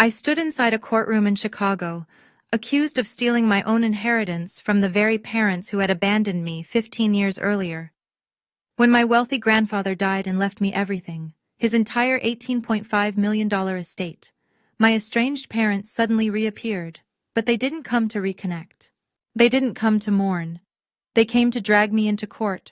I stood inside a courtroom in Chicago, accused of stealing my own inheritance from the very parents who had abandoned me 15 years earlier. When my wealthy grandfather died and left me everything, his entire $18.5 million estate, my estranged parents suddenly reappeared, but they didn't come to reconnect. They didn't come to mourn. They came to drag me into court.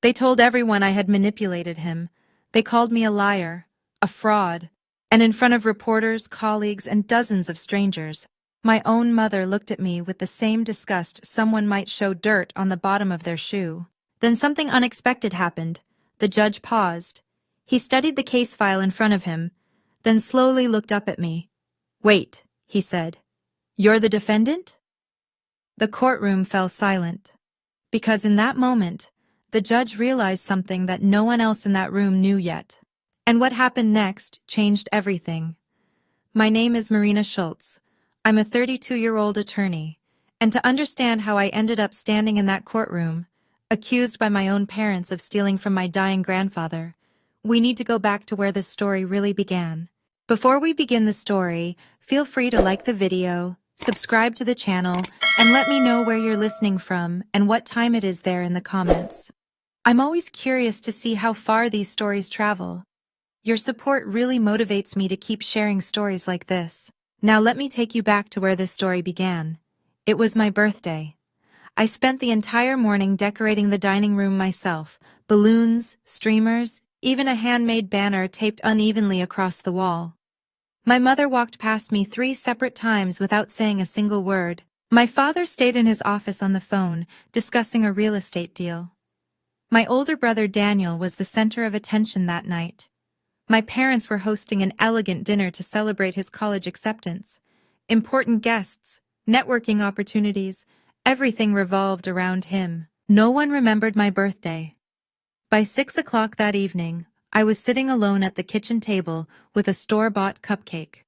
They told everyone I had manipulated him. They called me a liar, a fraud, and in front of reporters, colleagues, and dozens of strangers, my own mother looked at me with the same disgust someone might show dirt on the bottom of their shoe. Then something unexpected happened. The judge paused. He studied the case file in front of him, then slowly looked up at me. "Wait," he said. "You're the defendant?" The courtroom fell silent, because in that moment, the judge realized something that no one else in that room knew yet. And what happened next changed everything. My name is Marina Schultz. I'm a 32-year-old attorney, and to understand how I ended up standing in that courtroom, accused by my own parents of stealing from my dying grandfather, we need to go back to where this story really began. Before we begin the story, feel free to like the video, subscribe to the channel, and let me know where you're listening from and what time it is there in the comments. I'm always curious to see how far these stories travel. Your support really motivates me to keep sharing stories like this. Now let me take you back to where this story began. It was my birthday. I spent the entire morning decorating the dining room myself, balloons, streamers, even a handmade banner taped unevenly across the wall. My mother walked past me 3 separate times without saying a single word. My father stayed in his office on the phone, discussing a real estate deal. My older brother Daniel was the center of attention that night. My parents were hosting an elegant dinner to celebrate his college acceptance. Important guests, networking opportunities, everything revolved around him. No one remembered my birthday. By 6 o'clock that evening, I was sitting alone at the kitchen table with a store-bought cupcake.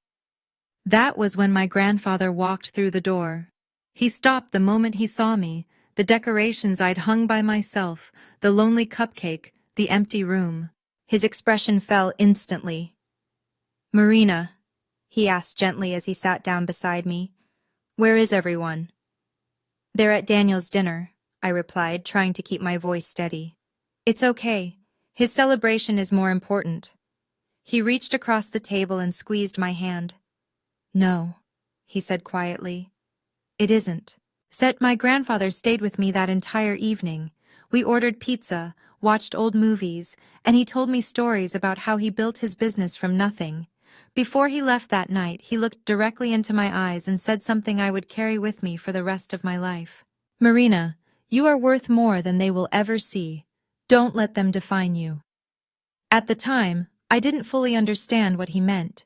That was when my grandfather walked through the door. He stopped the moment he saw me, the decorations I'd hung by myself, the lonely cupcake, the empty room. His expression fell instantly. "Marina," he asked gently as he sat down beside me, "where is everyone?" "They're at Daniel's dinner," I replied, trying to keep my voice steady. "It's okay. His celebration is more important." He reached across the table and squeezed my hand. "No," he said quietly. "It isn't." My grandfather stayed with me that entire evening. We ordered pizza, watched old movies, and he told me stories about how he built his business from nothing. Before he left that night, he looked directly into my eyes and said something I would carry with me for the rest of my life. "Marina, you are worth more than they will ever see. Don't let them define you." At the time, I didn't fully understand what he meant.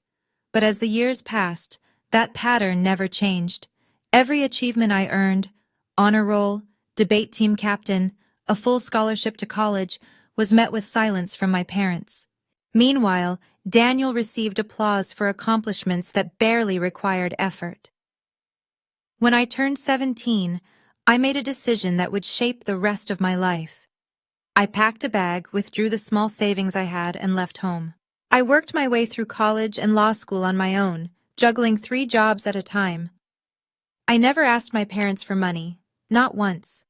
But as the years passed, that pattern never changed. Every achievement I earned, honor roll, debate team captain, a full scholarship to college, was met with silence from my parents. Meanwhile, Daniel received applause for accomplishments that barely required effort. When I turned 17, I made a decision that would shape the rest of my life. I packed a bag, withdrew the small savings I had, and left home. I worked my way through college and law school on my own, juggling 3 jobs at a time. I never asked my parents for money, not once.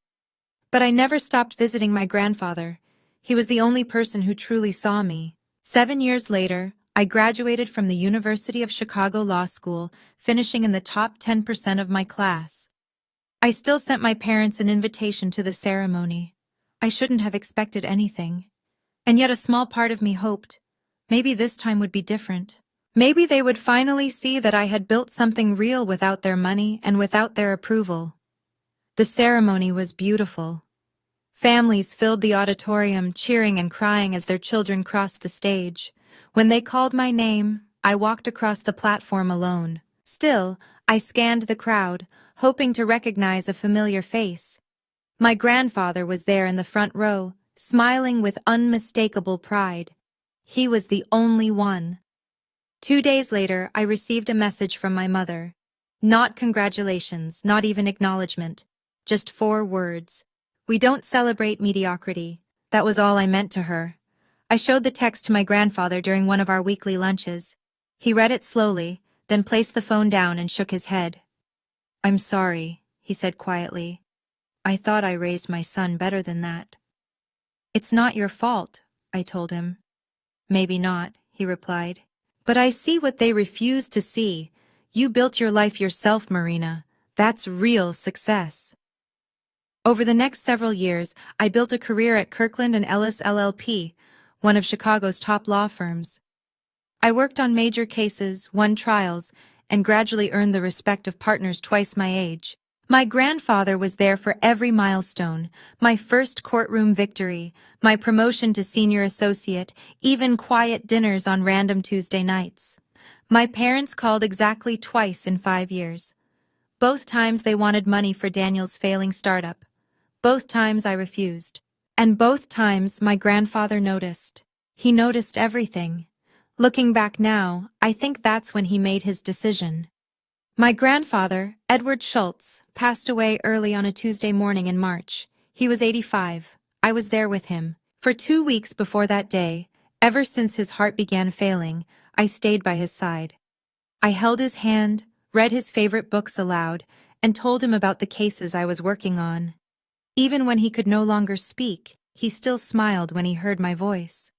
But I never stopped visiting my grandfather. He was the only person who truly saw me. 7 years later, I graduated from the University of Chicago Law School, finishing in the top 10% of my class. I still sent my parents an invitation to the ceremony. I shouldn't have expected anything. And yet a small part of me hoped, maybe this time would be different. Maybe they would finally see that I had built something real without their money and without their approval. The ceremony was beautiful. Families filled the auditorium, cheering and crying as their children crossed the stage. When they called my name, I walked across the platform alone. Still, I scanned the crowd, hoping to recognize a familiar face. My grandfather was there in the front row, smiling with unmistakable pride. He was the only one. 2 days later, I received a message from my mother. Not congratulations, not even acknowledgement. Just 4 words. "We don't celebrate mediocrity." That was all I meant to her. I showed the text to my grandfather during one of our weekly lunches. He read it slowly, then placed the phone down and shook his head. "I'm sorry," he said quietly. "I thought I raised my son better than that." "It's not your fault," I told him. "Maybe not," he replied. "But I see what they refuse to see. You built your life yourself, Marina. That's real success." Over the next several years, I built a career at Kirkland & Ellis LLP, one of Chicago's top law firms. I worked on major cases, won trials, and gradually earned the respect of partners twice my age. My grandfather was there for every milestone, my first courtroom victory, my promotion to senior associate, even quiet dinners on random Tuesday nights. My parents called exactly twice in 5 years. Both times they wanted money for Daniel's failing startup. Both times I refused. And both times my grandfather noticed. He noticed everything. Looking back now, I think that's when he made his decision. My grandfather, Edward Schultz, passed away early on a Tuesday morning in March. He was 85. I was there with him. For 2 weeks before that day, ever since his heart began failing, I stayed by his side. I held his hand, read his favorite books aloud, and told him about the cases I was working on. Even when he could no longer speak, he still smiled when he heard my voice.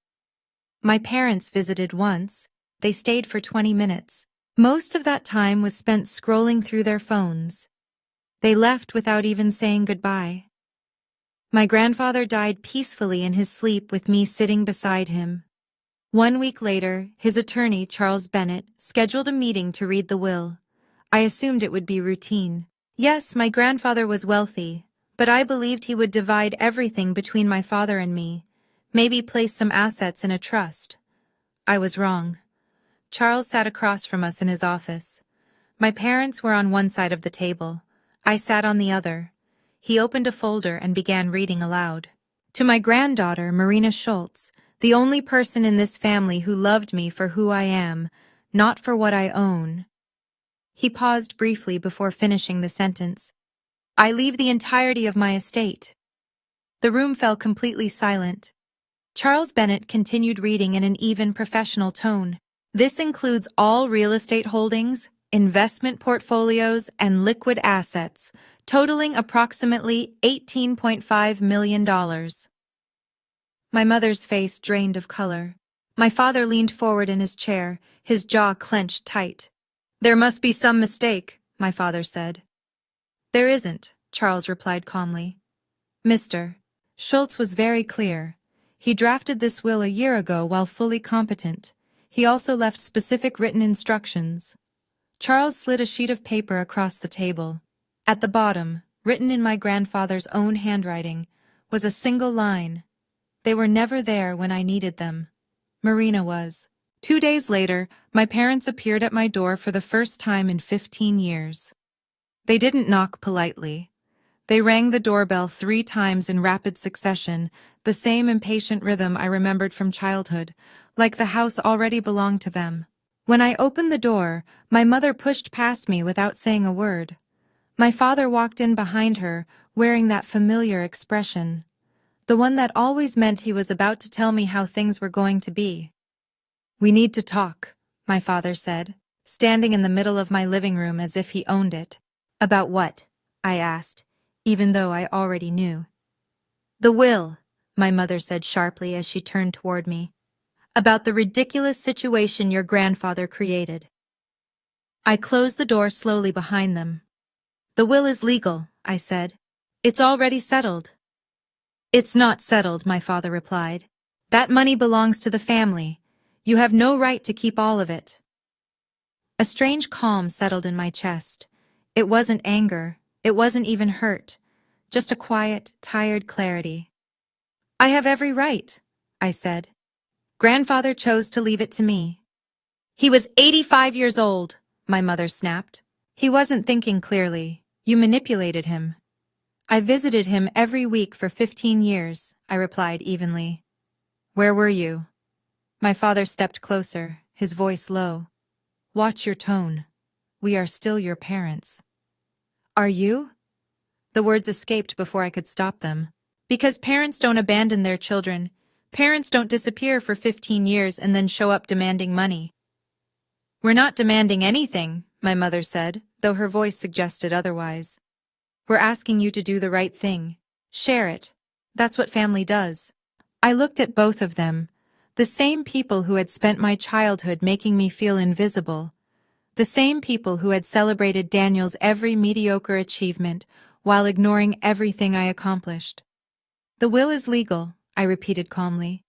My parents visited once. They stayed for 20 minutes. Most of that time was spent scrolling through their phones. They left without even saying goodbye. My grandfather died peacefully in his sleep with me sitting beside him. 1 week later, his attorney, Charles Bennett, scheduled a meeting to read the will. I assumed it would be routine. Yes, my grandfather was wealthy, but I believed he would divide everything between my father and me, maybe place some assets in a trust. I was wrong. Charles sat across from us in his office. My parents were on one side of the table. I sat on the other. He opened a folder and began reading aloud. To my granddaughter, Marina Schultz, the only person in this family who loved me for who I am, not for what I own. He paused briefly before finishing the sentence. I leave the entirety of my estate. The room fell completely silent. Charles Bennett continued reading in an even professional tone. This includes all real estate holdings, investment portfolios, and liquid assets, totaling approximately $18.5 million. My mother's face drained of color. My father leaned forward in his chair, his jaw clenched tight. There must be some mistake, my father said. There isn't, Charles replied calmly. Mr. Schultz was very clear. He drafted this will a year ago while fully competent. He also left specific written instructions. Charles slid a sheet of paper across the table. At the bottom, written in my grandfather's own handwriting, was a single line. They were never there when I needed them. Marina was. 2 days later, my parents appeared at my door for the first time in 15 years. They didn't knock politely. They rang the doorbell 3 times in rapid succession, the same impatient rhythm I remembered from childhood, like the house already belonged to them. When I opened the door, my mother pushed past me without saying a word. My father walked in behind her, wearing that familiar expression, the one that always meant he was about to tell me how things were going to be. We need to talk, my father said, standing in the middle of my living room as if he owned it. About what? I asked, even though I already knew. The will, my mother said sharply as she turned toward me. About the ridiculous situation your grandfather created. I closed the door slowly behind them. The will is legal, I said. It's already settled. It's not settled, my father replied. That money belongs to the family. You have no right to keep all of it. A strange calm settled in my chest. It wasn't anger. It wasn't even hurt. Just a quiet, tired clarity. I have every right, I said. Grandfather chose to leave it to me. He was 85 years old, my mother snapped. He wasn't thinking clearly. You manipulated him. I visited him every week for 15 years, I replied evenly. Where were you? My father stepped closer, his voice low. Watch your tone. We are still your parents. Are you? The words escaped before I could stop them. Because parents don't abandon their children. Parents don't disappear for 15 years and then show up demanding money. "We're not demanding anything," my mother said, though her voice suggested otherwise. "We're asking you to do the right thing. Share it. That's what family does." I looked at both of them, the same people who had spent my childhood making me feel invisible, the same people who had celebrated Daniel's every mediocre achievement while ignoring everything I accomplished. "The will is legal," I repeated calmly.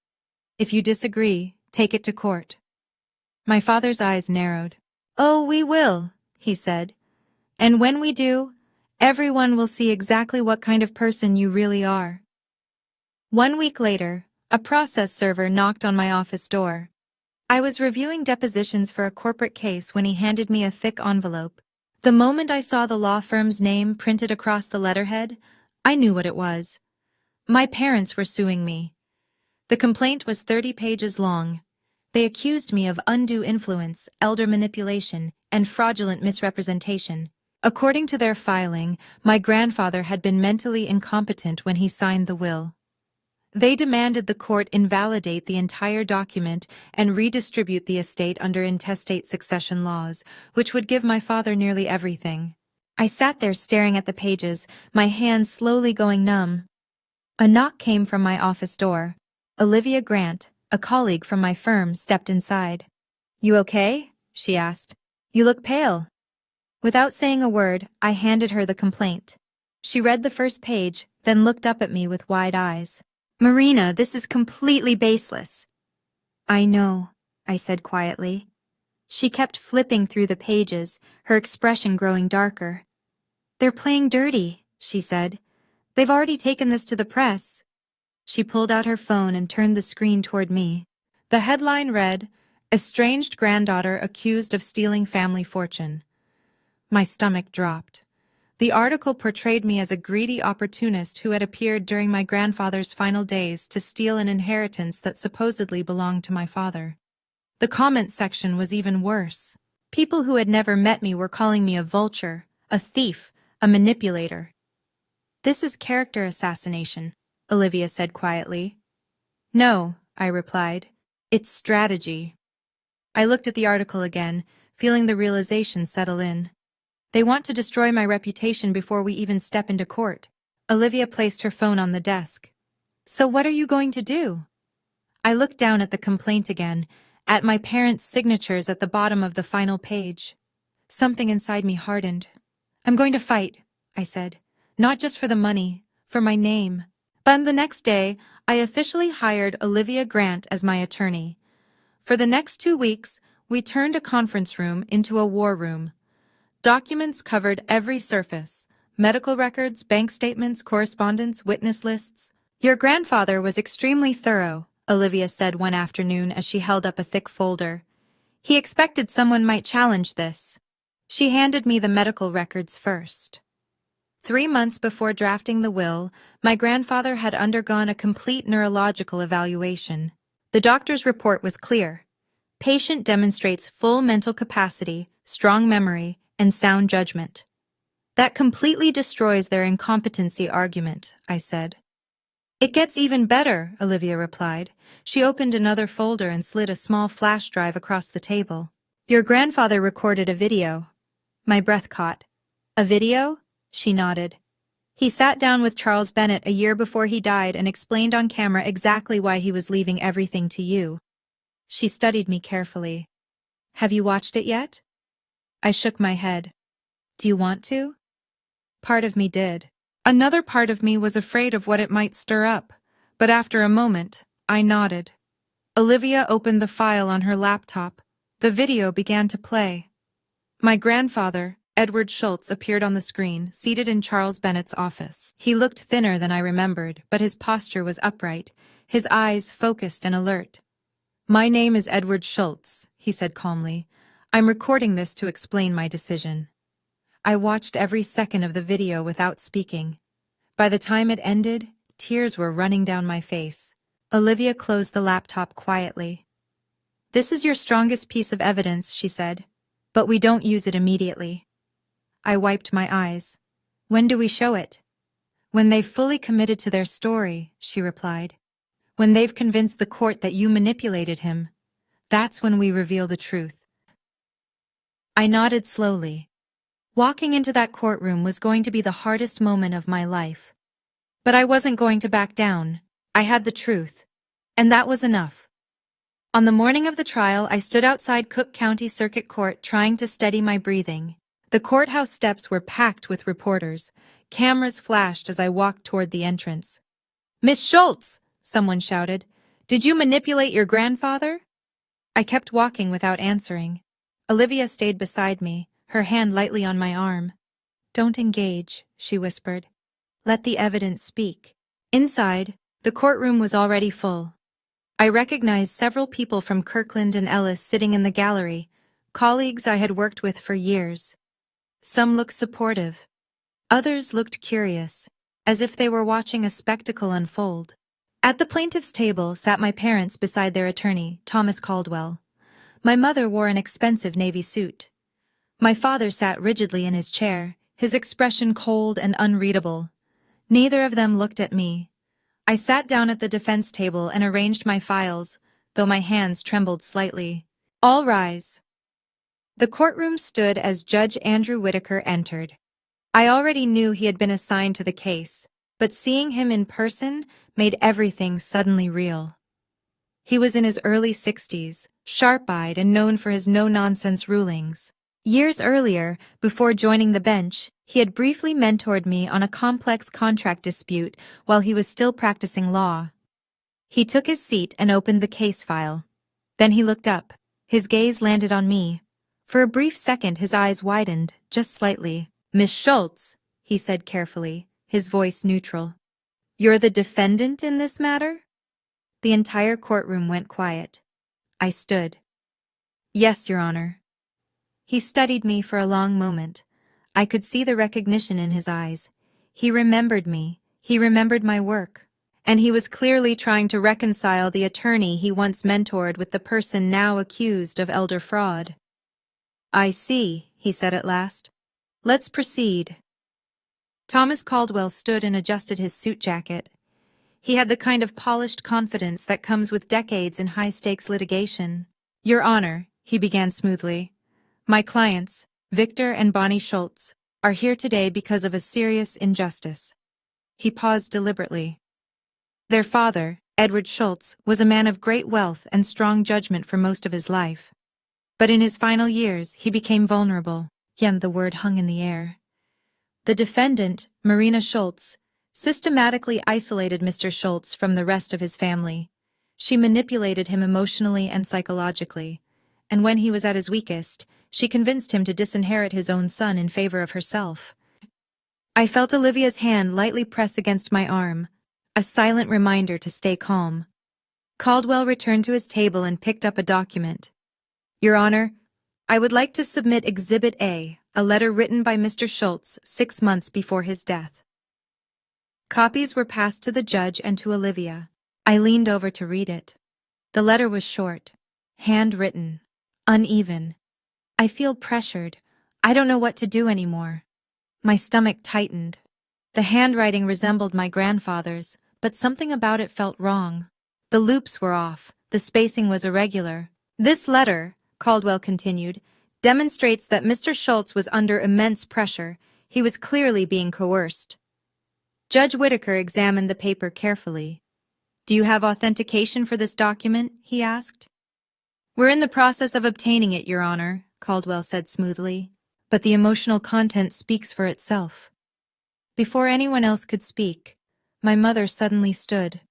"If you disagree, take it to court." My father's eyes narrowed. "Oh, we will," he said. "And when we do, everyone will see exactly what kind of person you really are." 1 week later, a process server knocked on my office door. I was reviewing depositions for a corporate case when he handed me a thick envelope. The moment I saw the law firm's name printed across the letterhead, I knew what it was. My parents were suing me. The complaint was 30 pages long. They accused me of undue influence, elder manipulation, and fraudulent misrepresentation. According to their filing, my grandfather had been mentally incompetent when he signed the will. They demanded the court invalidate the entire document and redistribute the estate under intestate succession laws, which would give my father nearly everything. I sat there staring at the pages, my hands slowly going numb. A knock came from my office door. Olivia Grant, a colleague from my firm, stepped inside. "You okay?" she asked. "You look pale." Without saying a word, I handed her the complaint. She read the first page, then looked up at me with wide eyes. "Marina, this is completely baseless." "I know," I said quietly. She kept flipping through the pages, her expression growing darker. "They're playing dirty," she said. "They've already taken this to the press." She pulled out her phone and turned the screen toward me. The headline read, "Estranged granddaughter accused of stealing family fortune." My stomach dropped. The article portrayed me as a greedy opportunist who had appeared during my grandfather's final days to steal an inheritance that supposedly belonged to my father. The comment section was even worse. People who had never met me were calling me a vulture, a thief, a manipulator. "This is character assassination," Olivia said quietly. "No," I replied. "It's strategy." I looked at the article again, feeling the realization settle in. They want to destroy my reputation before we even step into court. Olivia placed her phone on the desk. "So what are you going to do?" I looked down at the complaint again, at my parents' signatures at the bottom of the final page. Something inside me hardened. "I'm going to fight," I said. "Not just for the money, for my name." But the next day, I officially hired Olivia Grant as my attorney. For the next 2 weeks, we turned a conference room into a war room. Documents covered every surface: medical records, bank statements, correspondence, witness lists. "Your grandfather was extremely thorough," Olivia said one afternoon as she held up a thick folder. "He expected someone might challenge this." She handed me the medical records first. 3 months before drafting the will, my grandfather had undergone a complete neurological evaluation. The doctor's report was clear. Patient demonstrates full mental capacity, strong memory, and sound judgment. "That completely destroys their incompetency argument," I said. "It gets even better," Olivia replied. She opened another folder and slid a small flash drive across the table. "Your grandfather recorded a video." My breath caught. "A video?" She nodded. "He sat down with Charles Bennett a year before he died and explained on camera exactly why he was leaving everything to you." She studied me carefully. "Have you watched it yet?" I shook my head. "Do you want to?" Part of me did. Another part of me was afraid of what it might stir up, but after a moment, I nodded. Olivia opened the file on her laptop. The video began to play. My grandfather, Edward Schultz, appeared on the screen, seated in Charles Bennett's office. He looked thinner than I remembered, but his posture was upright, his eyes focused and alert. "My name is Edward Schultz," he said calmly. "I'm recording this to explain my decision." I watched every second of the video without speaking. By the time it ended, tears were running down my face. Olivia closed the laptop quietly. "This is your strongest piece of evidence," she said, "but we don't use it immediately." I wiped my eyes. "When do we show it?" "When they've fully committed to their story," she replied. "When they've convinced the court that you manipulated him. That's when we reveal the truth." I nodded slowly. Walking into that courtroom was going to be the hardest moment of my life. But I wasn't going to back down. I had the truth. And that was enough. On the morning of the trial, I stood outside Cook County Circuit Court trying to steady my breathing. The courthouse steps were packed with reporters. Cameras flashed as I walked toward the entrance. "Miss Schultz!" someone shouted. "Did you manipulate your grandfather?" I kept walking without answering. Olivia stayed beside me, her hand lightly on my arm. "Don't engage," she whispered. "Let the evidence speak." Inside, the courtroom was already full. I recognized several people from Kirkland and Ellis sitting in the gallery, colleagues I had worked with for years. Some looked supportive. Others looked curious, as if they were watching a spectacle unfold. At the plaintiff's table sat my parents beside their attorney, Thomas Caldwell. My mother wore an expensive navy suit. My father sat rigidly in his chair, his expression cold and unreadable. Neither of them looked at me. I sat down at the defense table and arranged my files, though my hands trembled slightly. "All rise." The courtroom stood as Judge Andrew Whitaker entered. I already knew he had been assigned to the case, but seeing him in person made everything suddenly real. He was in his early 60s, sharp-eyed and known for his no-nonsense rulings. Years earlier, before joining the bench, he had briefly mentored me on a complex contract dispute while he was still practicing law. He took his seat and opened the case file. Then he looked up. His gaze landed on me. For a brief second, his eyes widened, just slightly. "Miss Schultz," he said carefully, his voice neutral. "You're the defendant in this matter?" The entire courtroom went quiet. I stood. "Yes, Your Honor." He studied me for a long moment. I could see the recognition in his eyes. He remembered me. He remembered my work. And he was clearly trying to reconcile the attorney he once mentored with the person now accused of elder fraud. "I see," he said at last. "Let's proceed." Thomas Caldwell stood and adjusted his suit jacket. He had the kind of polished confidence that comes with decades in high-stakes litigation. "Your Honor," he began smoothly, "my clients, Victor and Bonnie Schultz, are here today because of a serious injustice." He paused deliberately. Their father, Edward Schultz, was a man of great wealth and strong judgment for most of his life. But in his final years, he became vulnerable. Yet the word hung in the air. The defendant, Marina Schultz, systematically isolated Mr. Schultz from the rest of his family. She manipulated him emotionally and psychologically, and when he was at his weakest, she convinced him to disinherit his own son in favor of herself. I felt Olivia's hand lightly press against my arm, a silent reminder to stay calm. Caldwell returned to his table and picked up a document. "Your Honor, I would like to submit Exhibit A, a letter written by Mr. Schultz 6 months before his death." Copies were passed to the judge and to Olivia. I leaned over to read it. The letter was short, handwritten, uneven. "I feel pressured. I don't know what to do anymore." My stomach tightened. The handwriting resembled my grandfather's, but something about it felt wrong. The loops were off, the spacing was irregular. "This letter," Caldwell continued, "demonstrates that Mr. Schultz was under immense pressure. He was clearly being coerced." Judge Whitaker examined the paper carefully. "Do you have authentication for this document?" he asked. "We're in the process of obtaining it, Your Honor," Caldwell said smoothly. "But the emotional content speaks for itself." Before anyone else could speak, my mother suddenly stood.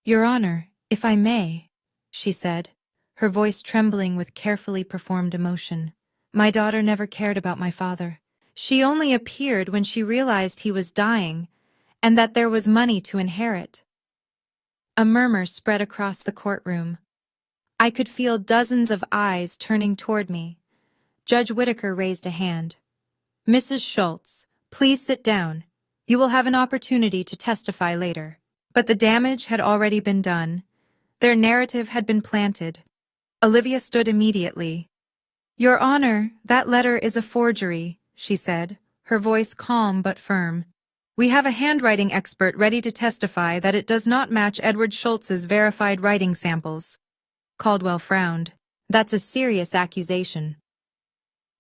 "Your Honor, if I may," she said, her voice trembling with carefully performed emotion. "My daughter never cared about my father. She only appeared when she realized he was dying and that there was money to inherit." A murmur spread across the courtroom. I could feel dozens of eyes turning toward me. Judge Whitaker raised a hand. "Mrs. Schultz, please sit down. You will have an opportunity to testify later." But the damage had already been done. Their narrative had been planted. Olivia stood immediately. "Your Honor, that letter is a forgery," she said, her voice calm but firm. "We have a handwriting expert ready to testify that it does not match Edward Schultz's verified writing samples." Caldwell frowned. "That's a serious accusation."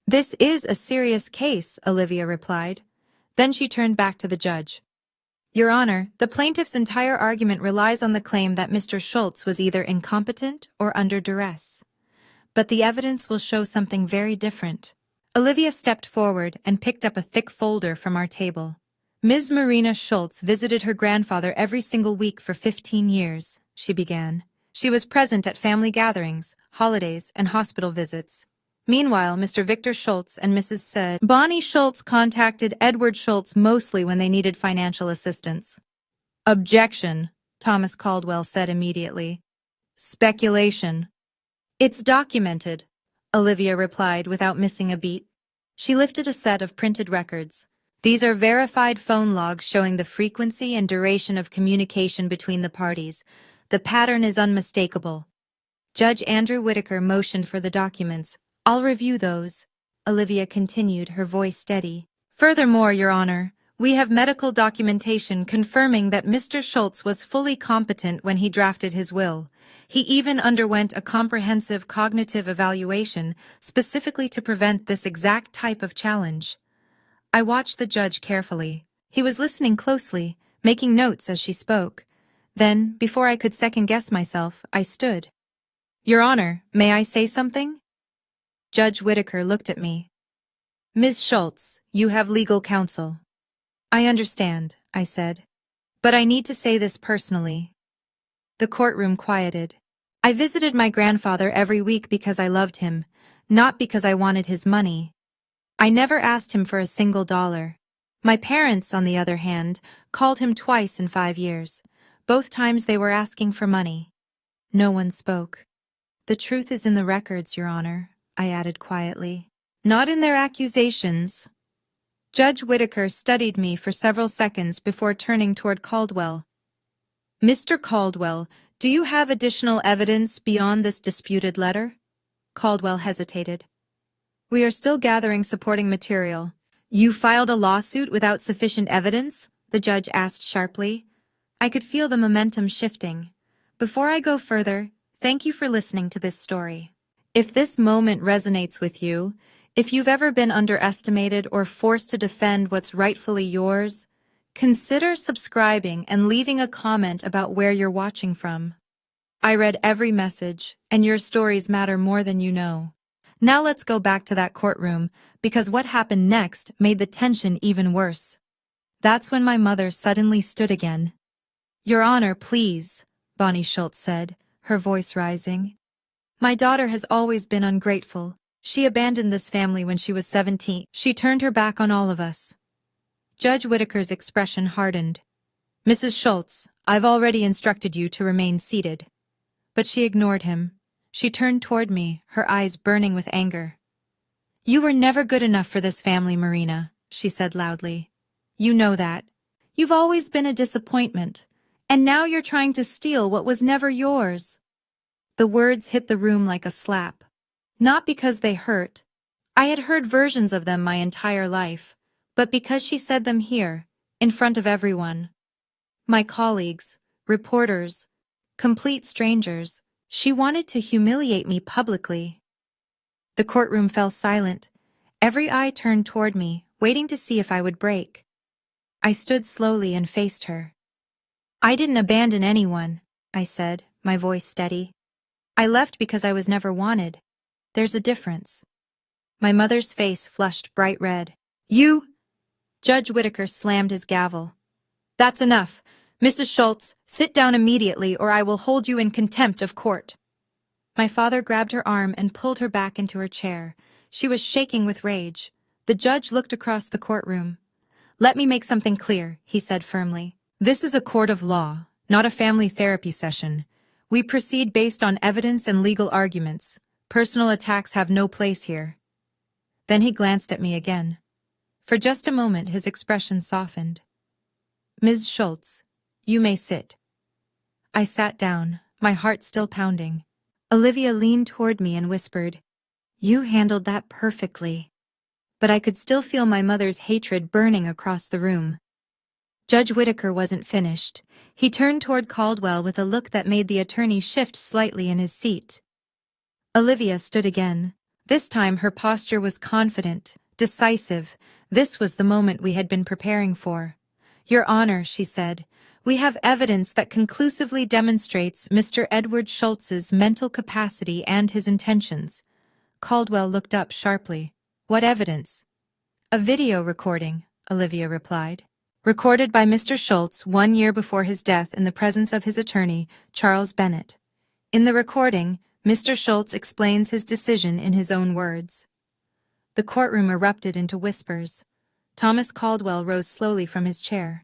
"This is a serious case," Olivia replied. Then she turned back to the judge. "Your Honor, the plaintiff's entire argument relies on the claim that Mr. Schultz was either incompetent or under duress. But the evidence will show something very different." Olivia stepped forward and picked up a thick folder from our table. "Ms. Marina Schultz visited her grandfather every single week for 15 years, she began. She was present at family gatherings, holidays, and hospital visits. Meanwhile, Mr. Victor Schultz and Mrs. Bonnie Schultz contacted Edward Schultz mostly when they needed financial assistance." "Objection," Thomas Caldwell said immediately. "Speculation." "It's documented," Olivia replied without missing a beat. She lifted a set of printed records. "These are verified phone logs showing the frequency and duration of communication between the parties. The pattern is unmistakable." Judge Andrew Whitaker motioned for the documents. "I'll review those," Olivia continued, her voice steady. "Furthermore, Your Honor, we have medical documentation confirming that Mr. Schultz was fully competent when he drafted his will. He even underwent a comprehensive cognitive evaluation specifically to prevent this exact type of challenge." I watched the judge carefully. He was listening closely, making notes as she spoke. Then, before I could second-guess myself, I stood. "Your Honor, may I say something?" Judge Whitaker looked at me. "Ms. Schultz, you have legal counsel." "I understand," I said. "But I need to say this personally." The courtroom quieted. "I visited my grandfather every week because I loved him, not because I wanted his money. I never asked him for a single dollar. My parents, on the other hand, called him twice in 5 years. Both times they were asking for money." No one spoke. "The truth is in the records, Your Honor," I added quietly. "Not in their accusations." Judge Whitaker studied me for several seconds before turning toward Caldwell. "Mr. Caldwell, do you have additional evidence beyond this disputed letter?" Caldwell hesitated. "We are still gathering supporting material." "You filed a lawsuit without sufficient evidence?" the judge asked sharply. I could feel the momentum shifting. "Before I go further, thank you for listening to this story. If this moment resonates with you, if you've ever been underestimated or forced to defend what's rightfully yours, consider subscribing and leaving a comment about where you're watching from. I read every message, and your stories matter more than you know." Now let's go back to that courtroom, because what happened next made the tension even worse. That's when my mother suddenly stood again. "Your Honor, please," Bonnie Schultz said, her voice rising. "My daughter has always been ungrateful. She abandoned this family when she was 17. She turned her back on all of us." Judge Whitaker's expression hardened. "Mrs. Schultz, I've already instructed you to remain seated." But she ignored him. She turned toward me, her eyes burning with anger. "You were never good enough for this family, Marina," she said loudly. "You know that. You've always been a disappointment, and now you're trying to steal what was never yours." The words hit the room like a slap. Not because they hurt. I had heard versions of them my entire life, but because she said them here, in front of everyone. My colleagues, reporters, complete strangers. She wanted to humiliate me publicly. The courtroom fell silent. Every eye turned toward me, waiting to see if I would break. I stood slowly and faced her. "I didn't abandon anyone," I said, my voice steady. "I left because I was never wanted. There's a difference." My mother's face flushed bright red. "You—" Judge Whitaker slammed his gavel. "That's enough. Mrs. Schultz, sit down immediately or I will hold you in contempt of court." My father grabbed her arm and pulled her back into her chair. She was shaking with rage. The judge looked across the courtroom. "Let me make something clear," he said firmly. "This is a court of law, not a family therapy session. We proceed based on evidence and legal arguments. Personal attacks have no place here." Then he glanced at me again. For just a moment his expression softened. "Ms. Schultz, you may sit." I sat down, my heart still pounding. Olivia leaned toward me and whispered, "You handled that perfectly." But I could still feel my mother's hatred burning across the room. Judge Whitaker wasn't finished. He turned toward Caldwell with a look that made the attorney shift slightly in his seat. Olivia stood again. This time her posture was confident, decisive. This was the moment we had been preparing for. "Your Honor," she said, "we have evidence that conclusively demonstrates Mr. Edward Schultz's mental capacity and his intentions." Caldwell looked up sharply. "What evidence?" "A video recording," Olivia replied. "Recorded by Mr. Schultz 1 year before his death in the presence of his attorney, Charles Bennett. In the recording, Mr. Schultz explains his decision in his own words." The courtroom erupted into whispers. Thomas Caldwell rose slowly from his chair.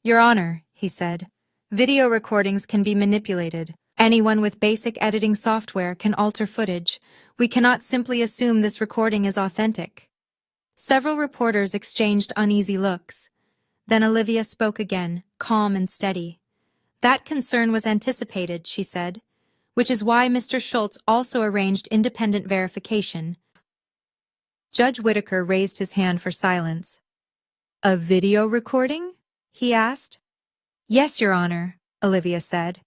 "Your Honor," he said, "video recordings can be manipulated. Anyone with basic editing software can alter footage. We cannot simply assume this recording is authentic." Several reporters exchanged uneasy looks. Then Olivia spoke again, calm and steady. "That concern was anticipated," she said, "which is why Mr. Schultz also arranged independent verification." Judge Whitaker raised his hand for silence. "A video recording?" he asked. "Yes, Your Honor," Olivia said.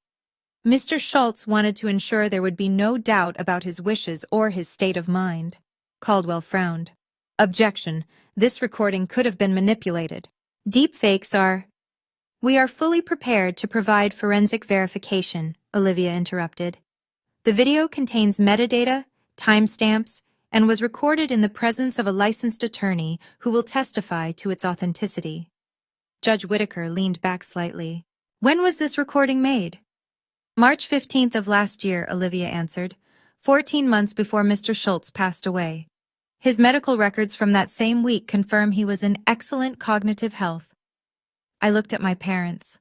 "Mr. Schultz wanted to ensure there would be no doubt about his wishes or his state of mind." Caldwell frowned. "Objection. This recording could have been manipulated. Deepfakes are—" "We are fully prepared to provide forensic verification," Olivia interrupted. "The video contains metadata, timestamps, and was recorded in the presence of a licensed attorney who will testify to its authenticity." Judge Whitaker leaned back slightly. "When was this recording made?" "March 15th of last year," Olivia answered, 14 months before Mr. Schultz passed away. His medical records from that same week confirm he was in excellent cognitive health." I looked at my parents.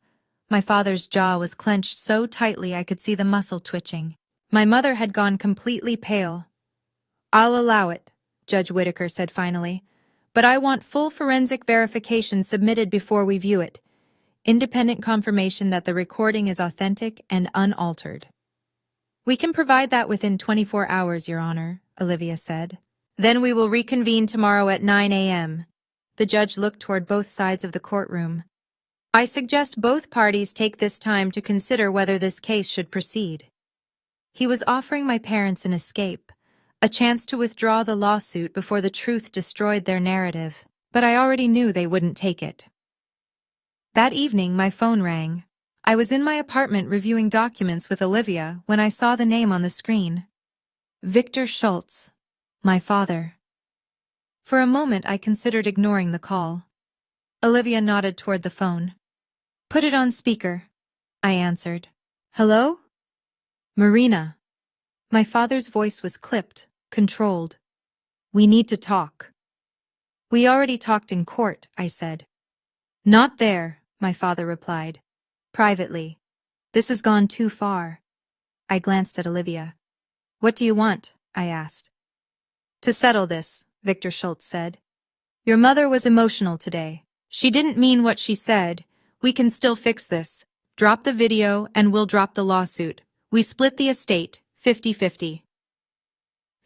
My father's jaw was clenched so tightly I could see the muscle twitching. My mother had gone completely pale. "I'll allow it," Judge Whitaker said finally, "but I want full forensic verification submitted before we view it. Independent confirmation that the recording is authentic and unaltered." "We can provide that within 24 hours, Your Honor," Olivia said. "Then we will reconvene tomorrow at 9 a.m. The judge looked toward both sides of the courtroom. "I suggest both parties take this time to consider whether this case should proceed." He was offering my parents an escape, a chance to withdraw the lawsuit before the truth destroyed their narrative, but I already knew they wouldn't take it. That evening, my phone rang. I was in my apartment reviewing documents with Olivia when I saw the name on the screen. Victor Schultz, my father. For a moment, I considered ignoring the call. Olivia nodded toward the phone. "Put it on speaker," I answered. "Hello?" "Marina." My father's voice was clipped, controlled. "We need to talk." "We already talked in court," I said. "Not there," my father replied. "Privately. This has gone too far." I glanced at Olivia. "What do you want?" I asked. "To settle this," Victor Schultz said. "Your mother was emotional today. She didn't mean what she said. We can still fix this. Drop the video and we'll drop the lawsuit. We split the estate, 50-50.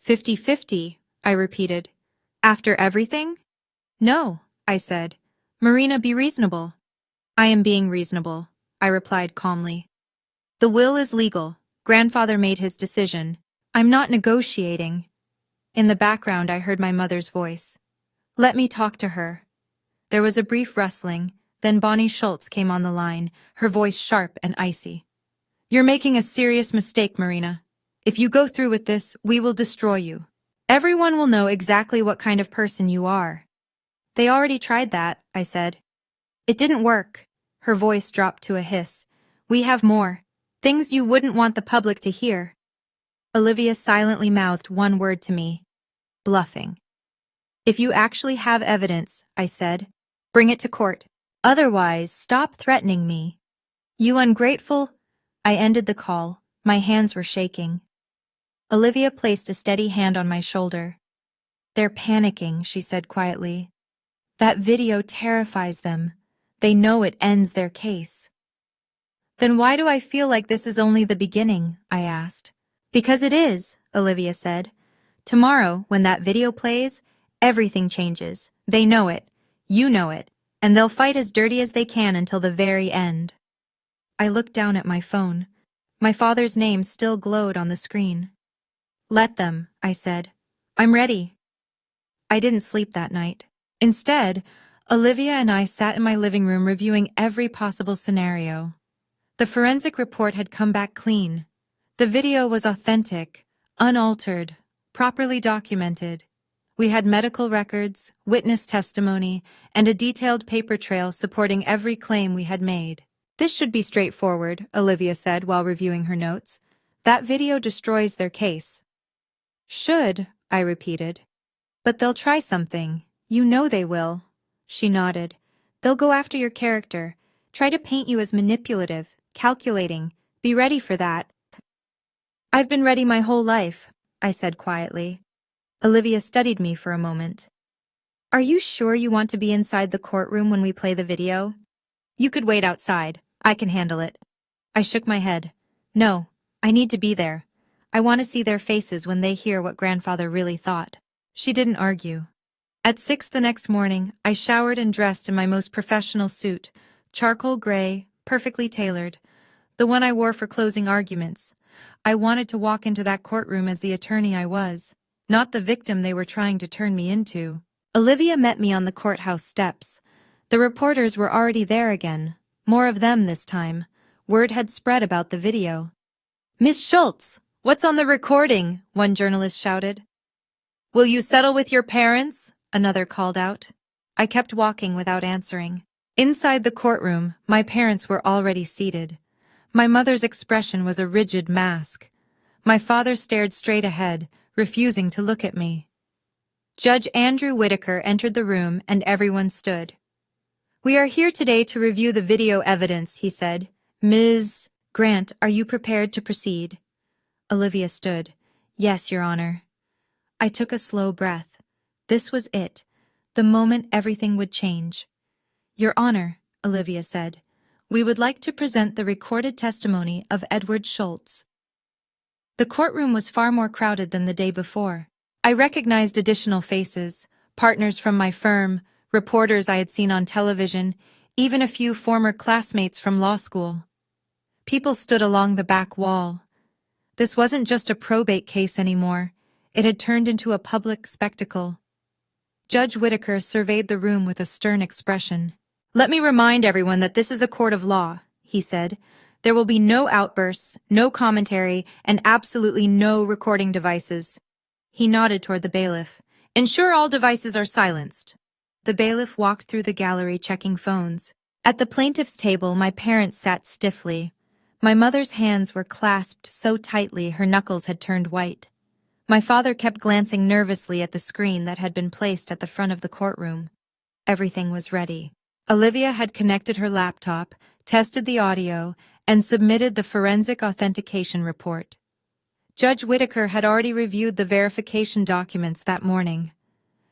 50-50, I repeated. "After everything?" "No," I said. "Marina, be reasonable." "I am being reasonable," I replied calmly. "The will is legal. Grandfather made his decision. I'm not negotiating." In the background, I heard my mother's voice. "Let me talk to her." There was a brief rustling, then Bonnie Schultz came on the line, her voice sharp and icy. "You're making a serious mistake, Marina. If you go through with this, we will destroy you. Everyone will know exactly what kind of person you are." "They already tried that," I said. "It didn't work." Her voice dropped to a hiss. "We have more. Things you wouldn't want the public to hear." Olivia silently mouthed one word to me. "Bluffing." "If you actually have evidence," I said, "bring it to court. Otherwise, stop threatening me." "You ungrateful—" I ended the call. My hands were shaking. Olivia placed a steady hand on my shoulder. "They're panicking," she said quietly. "That video terrifies them. They know it ends their case." "Then why do I feel like this is only the beginning?" I asked. "Because it is," Olivia said. "Tomorrow, when that video plays, everything changes. They know it. You know it. And they'll fight as dirty as they can until the very end." I looked down at my phone. My father's name still glowed on the screen. "Let them," I said. I'm ready. I didn't sleep that night. Instead, Olivia and I sat in my living room reviewing every possible scenario. The forensic report had come back clean. The video was authentic, unaltered, properly documented. We had medical records, witness testimony, and a detailed paper trail supporting every claim we had made. This should be straightforward, Olivia said while reviewing her notes. That video destroys their case. Should, I repeated. But they'll try something. You know they will. She nodded. They'll go after your character, try to paint you as manipulative, calculating. Be ready for that. I've been ready my whole life, I said quietly. Olivia studied me for a moment. Are you sure you want to be inside the courtroom when we play the video? You could wait outside. I can handle it. I shook my head. No, I need to be there. I want to see their faces when they hear what grandfather really thought. She didn't argue. At 6 the next morning, I showered and dressed in my most professional suit, charcoal gray, perfectly tailored, the one I wore for closing arguments. I wanted to walk into that courtroom as the attorney I was, not the victim they were trying to turn me into. Olivia met me on the courthouse steps. The reporters were already there again, more of them this time. Word had spread about the video. Miss Schultz, what's on the recording? One journalist shouted. Will you settle with your parents? Another called out. I kept walking without answering. Inside the courtroom, my parents were already seated. My mother's expression was a rigid mask. My father stared straight ahead, refusing to look at me. Judge Andrew Whitaker entered the room and everyone stood. We are here today to review the video evidence, he said. Ms. Grant, are you prepared to proceed? Olivia stood. Yes, Your Honor. I took a slow breath. This was it, the moment everything would change. Your Honor, Olivia said, we would like to present the recorded testimony of Edward Schultz. The courtroom was far more crowded than the day before. I recognized additional faces, partners from my firm, reporters I had seen on television, even a few former classmates from law school. People stood along the back wall. This wasn't just a probate case anymore. It had turned into a public spectacle. Judge Whitaker surveyed the room with a stern expression. Let me remind everyone that this is a court of law, he said. There will be no outbursts, no commentary, and absolutely no recording devices. He nodded toward the bailiff. Ensure all devices are silenced. The bailiff walked through the gallery checking phones. At the plaintiff's table, my parents sat stiffly. My mother's hands were clasped so tightly her knuckles had turned white. My father kept glancing nervously at the screen that had been placed at the front of the courtroom. Everything was ready. Olivia had connected her laptop, tested the audio, and submitted the forensic authentication report. Judge Whitaker had already reviewed the verification documents that morning.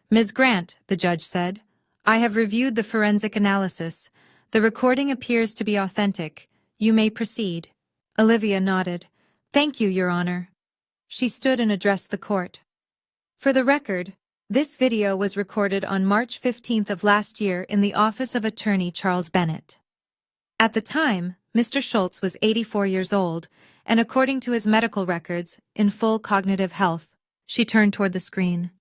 Ms. Grant, the judge said, I have reviewed the forensic analysis. The recording appears to be authentic. You may proceed. Olivia nodded. Thank you, Your Honor. She stood and addressed the court. For the record, this video was recorded on March 15th of last year in the office of Attorney Charles Bennett. At the time, Mr. Schultz was 84 years old, and according to his medical records, in full cognitive health. She turned toward the screen.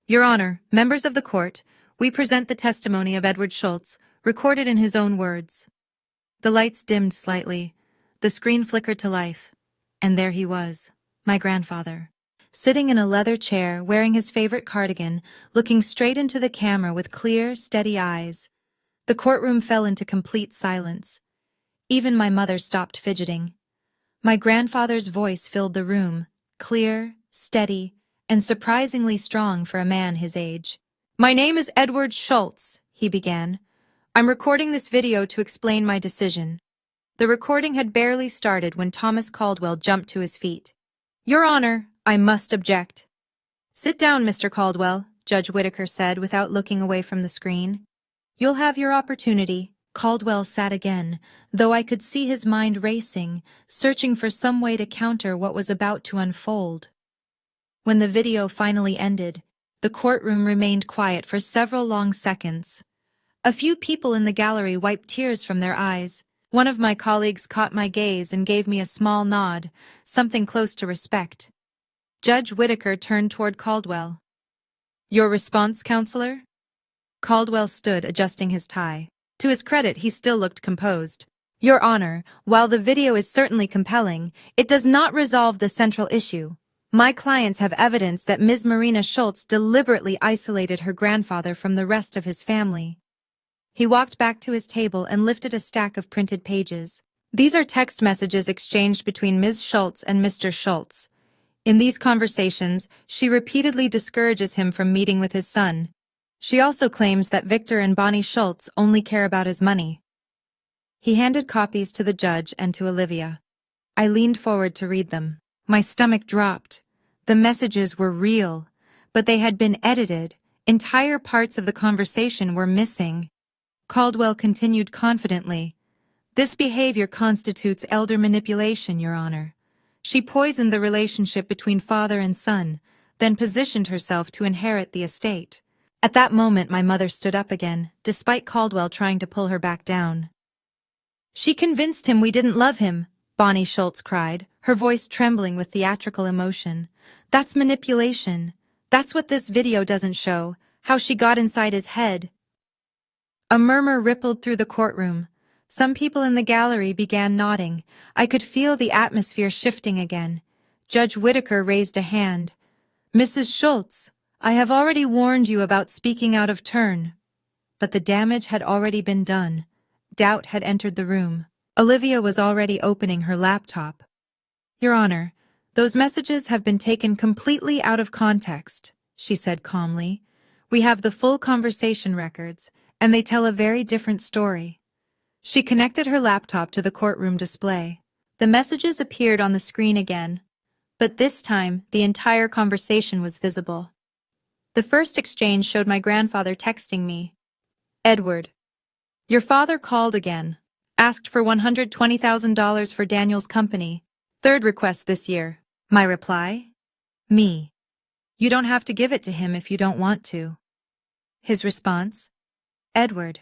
Your Honor, members of the court, we present the testimony of Edward Schultz, recorded in his own words. The lights dimmed slightly. The screen flickered to life. And there he was, my grandfather, sitting in a leather chair, wearing his favorite cardigan, looking straight into the camera with clear, steady eyes. The courtroom fell into complete silence. Even my mother stopped fidgeting. My grandfather's voice filled the room, clear, steady, and surprisingly strong for a man his age. My name is Edward Schultz, he began. I'm recording this video to explain my decision. The recording had barely started when Thomas Caldwell jumped to his feet. Your Honor, I must object. Sit down, Mr. Caldwell, Judge Whitaker said without looking away from the screen. You'll have your opportunity. Caldwell sat again, though I could see his mind racing, searching for some way to counter what was about to unfold. When the video finally ended, the courtroom remained quiet for several long seconds. A few people in the gallery wiped tears from their eyes. One of my colleagues caught my gaze and gave me a small nod, something close to respect. Judge Whitaker turned toward Caldwell. Your response, counselor? Caldwell stood, adjusting his tie. To his credit, he still looked composed. Your Honor, while the video is certainly compelling, it does not resolve the central issue. My clients have evidence that Ms. Marina Schultz deliberately isolated her grandfather from the rest of his family. He walked back to his table and lifted a stack of printed pages. These are text messages exchanged between Ms. Schultz and Mr. Schultz. In these conversations, she repeatedly discourages him from meeting with his son. She also claims that Victor and Bonnie Schultz only care about his money. He handed copies to the judge and to Olivia. I leaned forward to read them. My stomach dropped. The messages were real, but they had been edited. Entire parts of the conversation were missing. Caldwell continued confidently. This behavior constitutes elder manipulation, Your Honor. She poisoned the relationship between father and son, then positioned herself to inherit the estate. At that moment, my mother stood up again, despite Caldwell trying to pull her back down. She convinced him we didn't love him, Bonnie Schultz cried, her voice trembling with theatrical emotion. That's manipulation. That's what this video doesn't show, how she got inside his head. A murmur rippled through the courtroom. Some people in the gallery began nodding. I could feel the atmosphere shifting again. Judge Whitaker raised a hand. Mrs. Schultz, I have already warned you about speaking out of turn. But the damage had already been done. Doubt had entered the room. Olivia was already opening her laptop. Your Honor, those messages have been taken completely out of context, she said calmly. We have the full conversation records, and they tell a very different story. She connected her laptop to the courtroom display. The messages appeared on the screen again, but this time the entire conversation was visible. The first exchange showed my grandfather texting me. Edward, your father called again, asked for $120,000 for Daniel's company. Third request this year. My reply? Me. You don't have to give it to him if you don't want to. His response? Edward.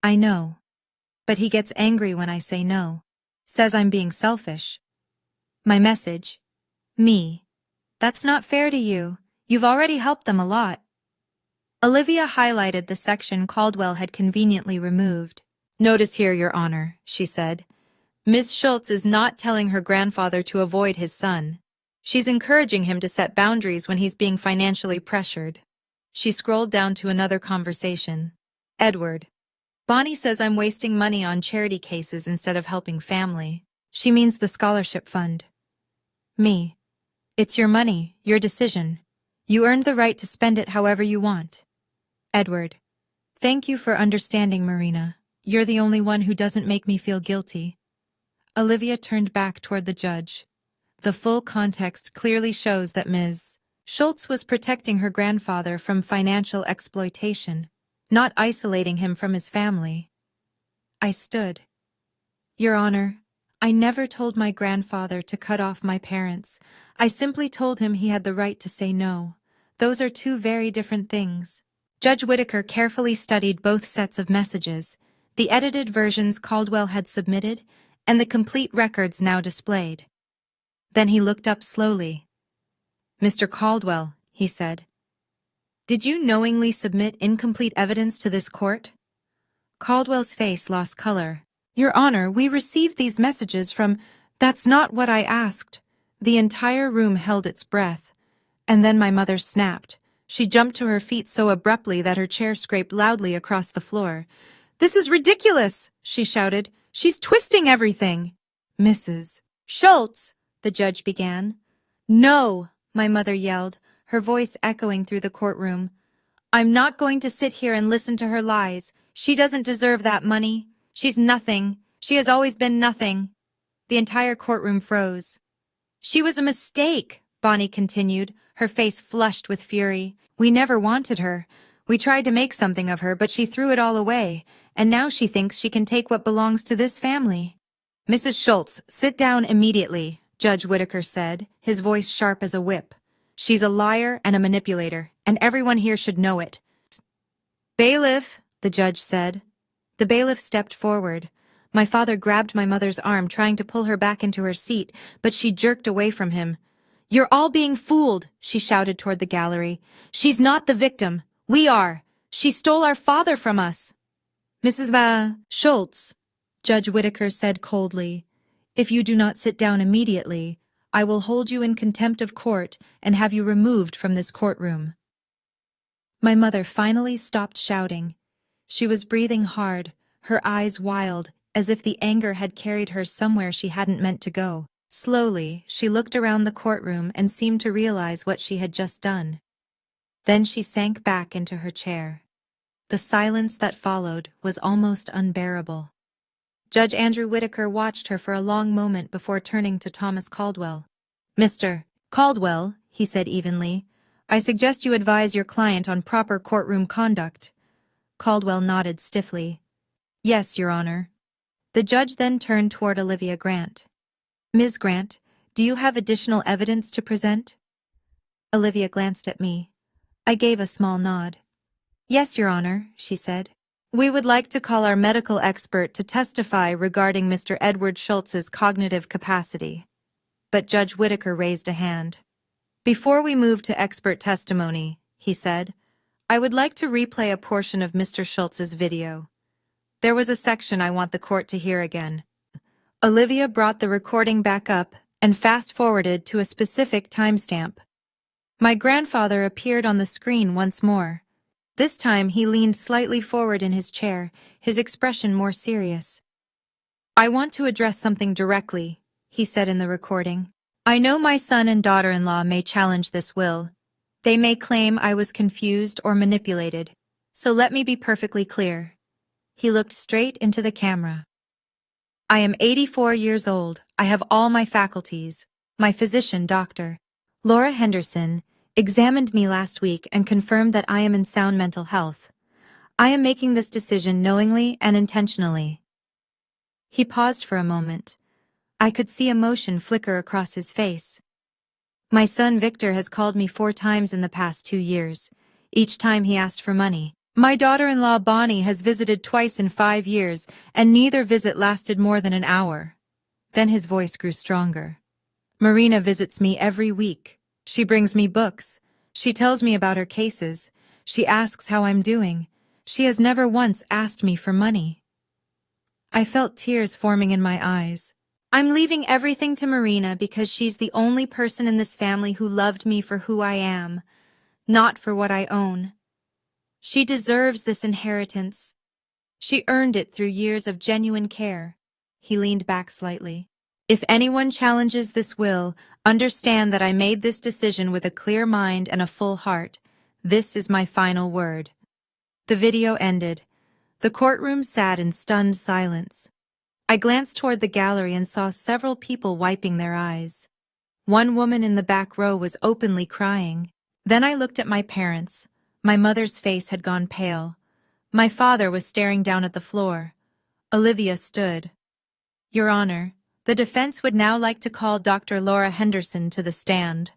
I know. But he gets angry when I say no. Says I'm being selfish. My message? Me. That's not fair to you. You've already helped them a lot. Olivia highlighted the section Caldwell had conveniently removed. Notice here, Your Honor, she said. Miss Schultz is not telling her grandfather to avoid his son. She's encouraging him to set boundaries when he's being financially pressured. She scrolled down to another conversation. Edward. Bonnie says I'm wasting money on charity cases instead of helping family. She means the scholarship fund. Me. It's your money, your decision. You earned the right to spend it however you want. Edward. Thank you for understanding, Marina. You're the only one who doesn't make me feel guilty. Olivia turned back toward the judge. The full context clearly shows that Ms. Schultz was protecting her grandfather from financial exploitation, not isolating him from his family. I stood. Your Honor, I never told my grandfather to cut off my parents. I simply told him he had the right to say no. Those are two very different things. Judge Whitaker carefully studied both sets of messages, the edited versions Caldwell had submitted, and the complete records now displayed. Then he looked up slowly. Mr. Caldwell, he said, did you knowingly submit incomplete evidence to this court? Caldwell's face lost color. Your Honor, we received these messages from... That's not what I asked. The entire room held its breath. And then my mother snapped. She jumped to her feet so abruptly that her chair scraped loudly across the floor. This is ridiculous, she shouted. She's twisting everything. Mrs. Schultz, the judge began. No, my mother yelled, her voice echoing through the courtroom. I'm not going to sit here and listen to her lies. She doesn't deserve that money. She's nothing. She has always been nothing. The entire courtroom froze. She was a mistake, Bonnie continued, her face flushed with fury. We never wanted her. We tried to make something of her, but she threw it all away, and now she thinks she can take what belongs to this family. Mrs. Schultz, sit down immediately, Judge Whitaker said, his voice sharp as a whip. She's a liar and a manipulator, and everyone here should know it. Bailiff, the judge said. The bailiff stepped forward. My father grabbed my mother's arm, trying to pull her back into her seat, but she jerked away from him. "You're all being fooled," she shouted toward the gallery. "She's not the victim. We are. She stole our father from us." "Mrs. Schultz," Judge Whittaker said coldly, "if you do not sit down immediately, I will hold you in contempt of court and have you removed from this courtroom." My mother finally stopped shouting. She was breathing hard, her eyes wild, as if the anger had carried her somewhere she hadn't meant to go. Slowly, she looked around the courtroom and seemed to realize what she had just done. Then she sank back into her chair. The silence that followed was almost unbearable. Judge Andrew Whittaker watched her for a long moment before turning to Thomas Caldwell. "Mr. Caldwell," he said evenly, "I suggest you advise your client on proper courtroom conduct." Caldwell nodded stiffly. "Yes, Your Honor." The judge then turned toward Olivia Grant. "Ms. Grant, do you have additional evidence to present?" Olivia glanced at me. I gave a small nod. "Yes, Your Honor," she said. "We would like to call our medical expert to testify regarding Mr. Edward Schultz's cognitive capacity." But Judge Whittaker raised a hand. "Before we move to expert testimony," he said, "I would like to replay a portion of Mr. Schultz's video. There was a section I want the court to hear again." Olivia brought the recording back up and fast-forwarded to a specific timestamp. My grandfather appeared on the screen once more. This time he leaned slightly forward in his chair, his expression more serious. "I want to address something directly," he said in the recording. "I know my son and daughter-in-law may challenge this will. They may claim I was confused or manipulated. So let me be perfectly clear." He looked straight into the camera. "I am 84 years old. I have all my faculties. My physician, Dr. Laura Henderson, examined me last week and confirmed that I am in sound mental health. I am making this decision knowingly and intentionally." He paused for a moment. I could see emotion flicker across his face. "My son Victor has called me 4 times in the past 2 years. Each time he asked for money. My daughter-in-law Bonnie has visited twice in 5 years, and neither visit lasted more than an hour." Then his voice grew stronger. "Marina visits me every week. She brings me books. She tells me about her cases. She asks how I'm doing. She has never once asked me for money." I felt tears forming in my eyes. "I'm leaving everything to Marina because she's the only person in this family who loved me for who I am, not for what I own. She deserves this inheritance. She earned it through years of genuine care." He leaned back slightly. "If anyone challenges this will, understand that I made this decision with a clear mind and a full heart. This is my final word." The video ended. The courtroom sat in stunned silence. I glanced toward the gallery and saw several people wiping their eyes. One woman in the back row was openly crying. Then I looked at my parents. My mother's face had gone pale. My father was staring down at the floor. Olivia stood. "Your Honor, the defense would now like to call Dr. Laura Henderson to the stand."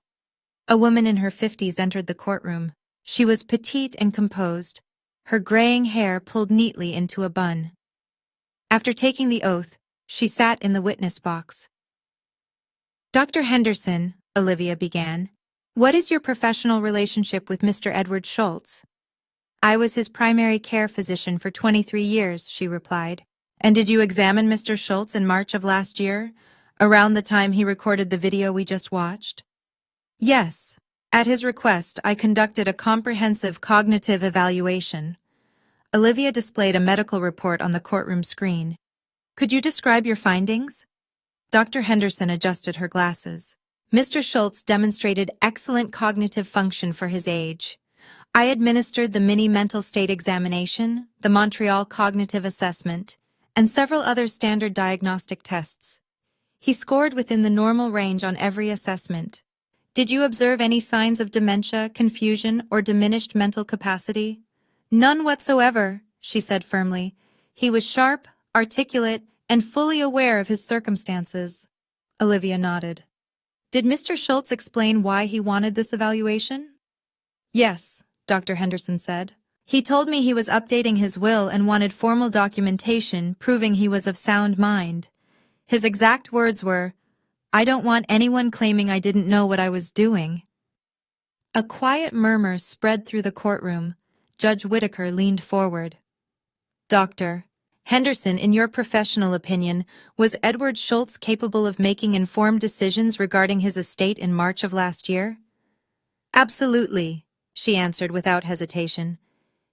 A woman in her 50s entered the courtroom. She was petite and composed, her graying hair pulled neatly into a bun. After taking the oath, she sat in the witness box. "Dr. Henderson," Olivia began, "what is your professional relationship with Mr. Edward Schultz?" "I was his primary care physician for 23 years, she replied. "And did you examine Mr. Schultz in March of last year, around the time he recorded the video we just watched?" "Yes. At his request, I conducted a comprehensive cognitive evaluation." Olivia displayed a medical report on the courtroom screen. "Could you describe your findings?" Dr. Henderson adjusted her glasses. "Mr. Schultz demonstrated excellent cognitive function for his age. I administered the mini mental state examination, the Montreal Cognitive Assessment, and several other standard diagnostic tests. He scored within the normal range on every assessment. Did you observe any signs of dementia, confusion, or diminished mental capacity?" "None whatsoever," she said firmly. "He was sharp, articulate, and fully aware of his circumstances." Olivia nodded. "Did Mr. Schultz explain why he wanted this evaluation?" "Yes," Dr. Henderson said. "He told me he was updating his will and wanted formal documentation proving he was of sound mind. His exact words were, I don't want anyone claiming I didn't know what I was doing." A quiet murmur spread through the courtroom. Judge Whitaker leaned forward. "Dr. Henderson, in your professional opinion, was Edward Schultz capable of making informed decisions regarding his estate in March of last year?" "Absolutely," she answered without hesitation.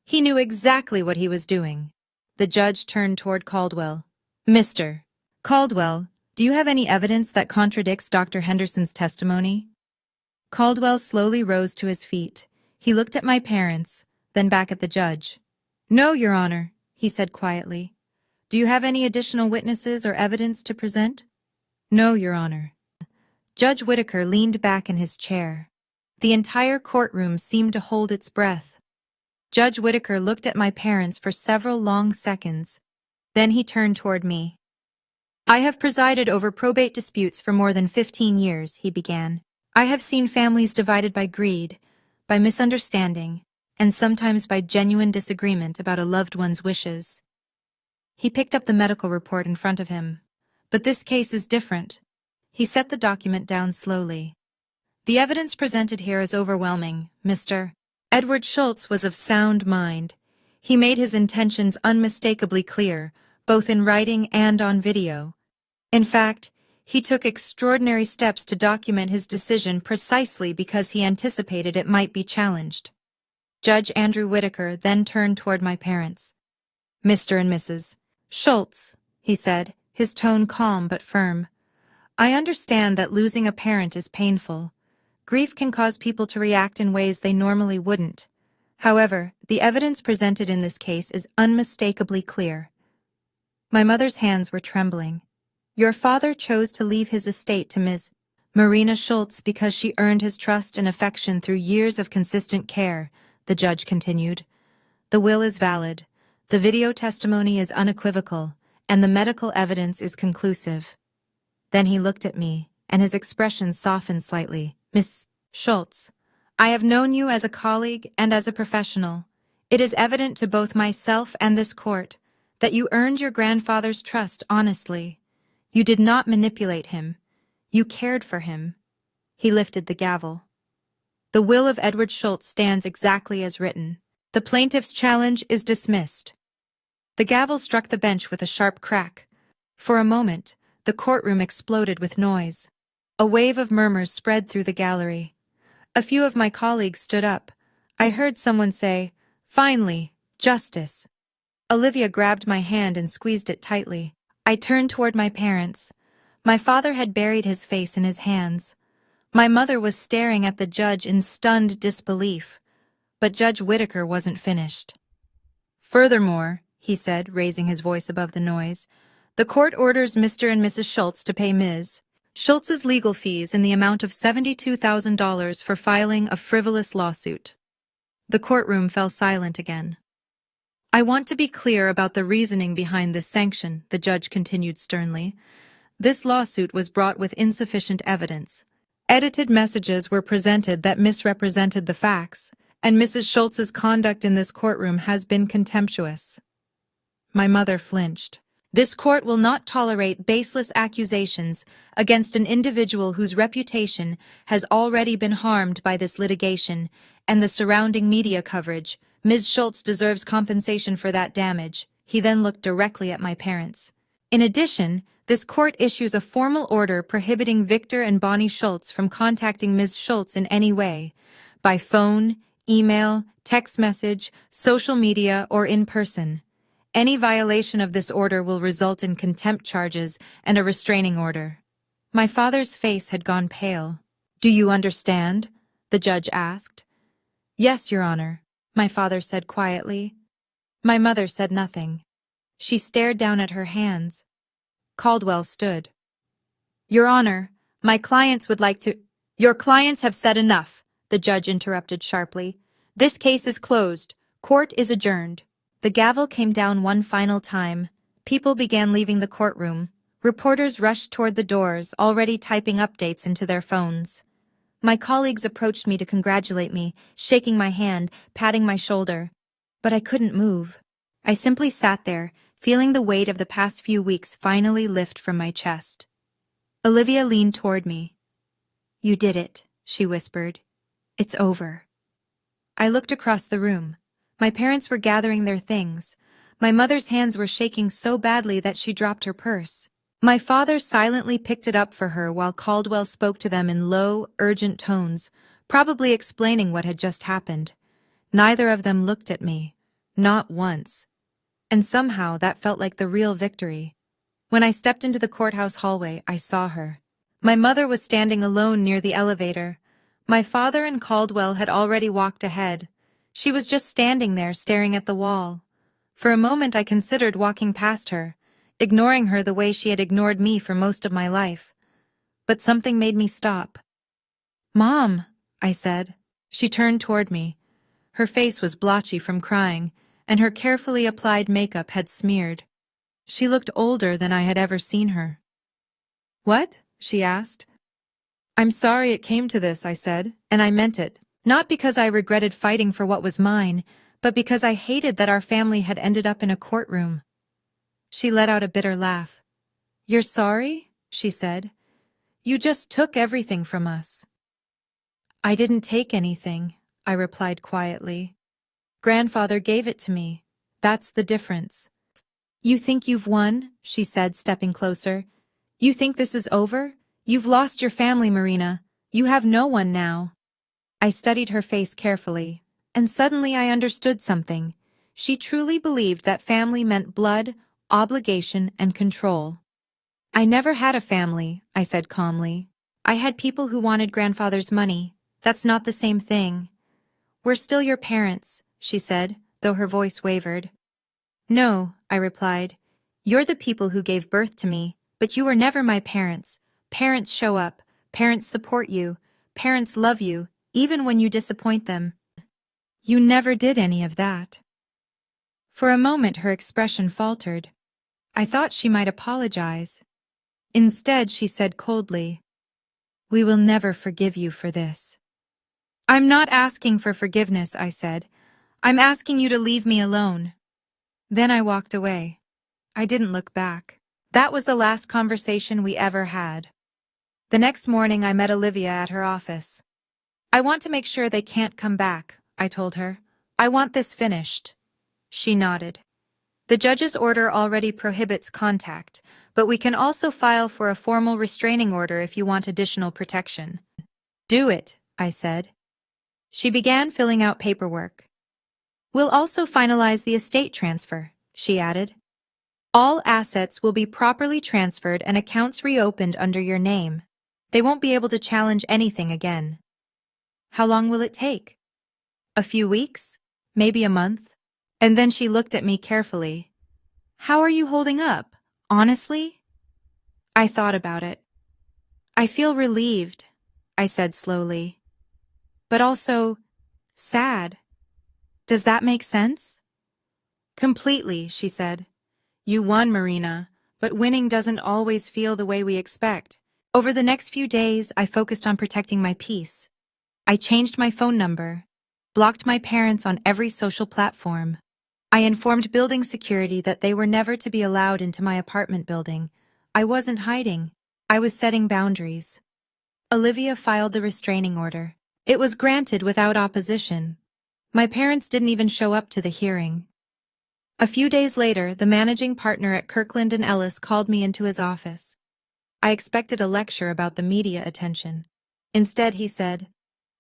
"He knew exactly what he was doing." The judge turned toward Caldwell. "Mr. Caldwell, do you have any evidence that contradicts Dr. Henderson's testimony?" Caldwell slowly rose to his feet. He looked at my parents, then back at the judge. "No, Your Honor," he said quietly. "Do you have any additional witnesses or evidence to present?" "No, Your Honor." Judge Whitaker leaned back in his chair. The entire courtroom seemed to hold its breath. Judge Whitaker looked at my parents for several long seconds. Then he turned toward me. "I have presided over probate disputes for more than 15 years, he began. "I have seen families divided by greed, by misunderstanding, and sometimes by genuine disagreement about a loved one's wishes." He picked up the medical report in front of him. "But this case is different." He set the document down slowly. "The evidence presented here is overwhelming, Mr. Edward Schultz was of sound mind. He made his intentions unmistakably clear, both in writing and on video. In fact, he took extraordinary steps to document his decision precisely because he anticipated it might be challenged." Judge Andrew Whitaker then turned toward my parents. "Mr. and Mrs. Schultz," he said, his tone calm but firm. "I understand that losing a parent is painful. Grief can cause people to react in ways they normally wouldn't. However, the evidence presented in this case is unmistakably clear." My mother's hands were trembling. "Your father chose to leave his estate to Ms. Marina Schultz because she earned his trust and affection through years of consistent care," the judge continued. "The will is valid, the video testimony is unequivocal, and the medical evidence is conclusive." Then he looked at me, and his expression softened slightly. "Miss Schultz, I have known you as a colleague and as a professional. It is evident to both myself and this court that you earned your grandfather's trust honestly. You did not manipulate him. You cared for him." He lifted the gavel. "The will of Edward Schultz stands exactly as written. The plaintiff's challenge is dismissed." The gavel struck the bench with a sharp crack. For a moment, the courtroom exploded with noise. A wave of murmurs spread through the gallery. A few of my colleagues stood up. I heard someone say, "Finally, justice." Olivia grabbed my hand and squeezed it tightly. I turned toward my parents. My father had buried his face in his hands. My mother was staring at the judge in stunned disbelief. But Judge Whitaker wasn't finished. "Furthermore," he said, raising his voice above the noise, "the court orders Mr. and Mrs. Schultz to pay Ms. Schultz's legal fees in the amount of $72,000 for filing a frivolous lawsuit." The courtroom fell silent again. "I want to be clear about the reasoning behind this sanction," the judge continued sternly. "This lawsuit was brought with insufficient evidence. Edited messages were presented that misrepresented the facts, and Mrs. Schultz's conduct in this courtroom has been contemptuous." My mother flinched. "This court will not tolerate baseless accusations against an individual whose reputation has already been harmed by this litigation and the surrounding media coverage. Ms. Schultz deserves compensation for that damage." He then looked directly at my parents. "In addition, this court issues a formal order prohibiting Victor and Bonnie Schultz from contacting Ms. Schultz in any way, by phone, email, text message, social media, or in person. Any violation of this order will result in contempt charges and a restraining order." My father's face had gone pale. "Do you understand?" the judge asked. "Yes, Your Honor," my father said quietly. My mother said nothing. She stared down at her hands. Caldwell stood. "Your Honor, my clients would like to—" "Your clients have said enough," the judge interrupted sharply. "This case is closed. Court is adjourned." The gavel came down one final time. People began leaving the courtroom. Reporters rushed toward the doors, already typing updates into their phones. My colleagues approached me to congratulate me, shaking my hand, patting my shoulder. But I couldn't move. I simply sat there, feeling the weight of the past few weeks finally lift from my chest. Olivia leaned toward me. "You did it," she whispered. "It's over." I looked across the room. My parents were gathering their things. My mother's hands were shaking so badly that she dropped her purse. My father silently picked it up for her while Caldwell spoke to them in low, urgent tones, probably explaining what had just happened. Neither of them looked at me. Not once. And somehow that felt like the real victory. When I stepped into the courthouse hallway, I saw her. My mother was standing alone near the elevator. My father and Caldwell had already walked ahead. She was just standing there staring at the wall. For a moment I considered walking past her, ignoring her the way she had ignored me for most of my life. But something made me stop. "Mom," I said. She turned toward me. Her face was blotchy from crying, and her carefully applied makeup had smeared. She looked older than I had ever seen her. "What?" she asked. "I'm sorry it came to this," I said, and I meant it. Not because I regretted fighting for what was mine, but because I hated that our family had ended up in a courtroom. She let out a bitter laugh. "You're sorry?" she said. "You just took everything from us." "I didn't take anything," I replied quietly. "Grandfather gave it to me. That's the difference." "You think you've won?" she said, stepping closer. "You think this is over? You've lost your family, Marina. You have no one now." I studied her face carefully, and suddenly I understood something. She truly believed that family meant blood, obligation, and control. "I never had a family," I said calmly. "I had people who wanted grandfather's money. That's not the same thing." "We're still your parents," she said, though her voice wavered. "No," I replied. "You're the people who gave birth to me, but you were never my parents. Parents show up, parents support you, parents love you, even when you disappoint them. You never did any of that." For a moment her expression faltered. I thought she might apologize. Instead, she said coldly, "We will never forgive you for this." "I'm not asking for forgiveness," I said. "I'm asking you to leave me alone." Then I walked away. I didn't look back. That was the last conversation we ever had. The next morning I met Olivia at her office. "I want to make sure they can't come back," I told her. "I want this finished." She nodded. "The judge's order already prohibits contact, but we can also file for a formal restraining order if you want additional protection." "Do it," I said. She began filling out paperwork. "We'll also finalize the estate transfer," she added. "All assets will be properly transferred and accounts reopened under your name. They won't be able to challenge anything again." "How long will it take?" "A few weeks, maybe a month." And then she looked at me carefully. "How are you holding up, honestly?" I thought about it. "I feel relieved," I said slowly. "But also sad. Does that make sense?" "Completely," she said. "You won, Marina, but winning doesn't always feel the way we expect." Over the next few days, I focused on protecting my peace. I changed my phone number, blocked my parents on every social platform. I informed building security that they were never to be allowed into my apartment building. I wasn't hiding. I was setting boundaries. Olivia filed the restraining order. It was granted without opposition. My parents didn't even show up to the hearing. A few days later, the managing partner at Kirkland & Ellis called me into his office. I expected a lecture about the media attention. Instead, he said,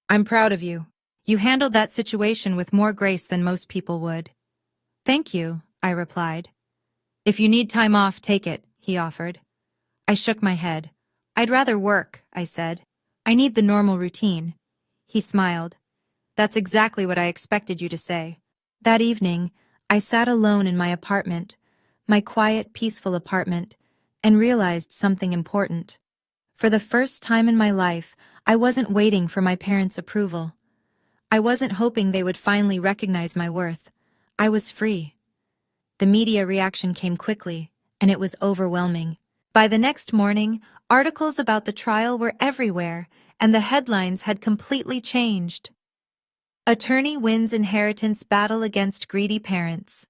"I'm proud of you. You handled that situation with more grace than most people would." "Thank you," I replied. "If you need time off, take it," he offered. I shook my head. "I'd rather work," I said. "I need the normal routine." He smiled. "That's exactly what I expected you to say." That evening, I sat alone in my apartment, my quiet, peaceful apartment, and realized something important. For the first time in my life, I wasn't waiting for my parents' approval. I wasn't hoping they would finally recognize my worth. I was free. The media reaction came quickly, and it was overwhelming. By the next morning, articles about the trial were everywhere, and the headlines had completely changed. Attorney wins inheritance battle against greedy parents.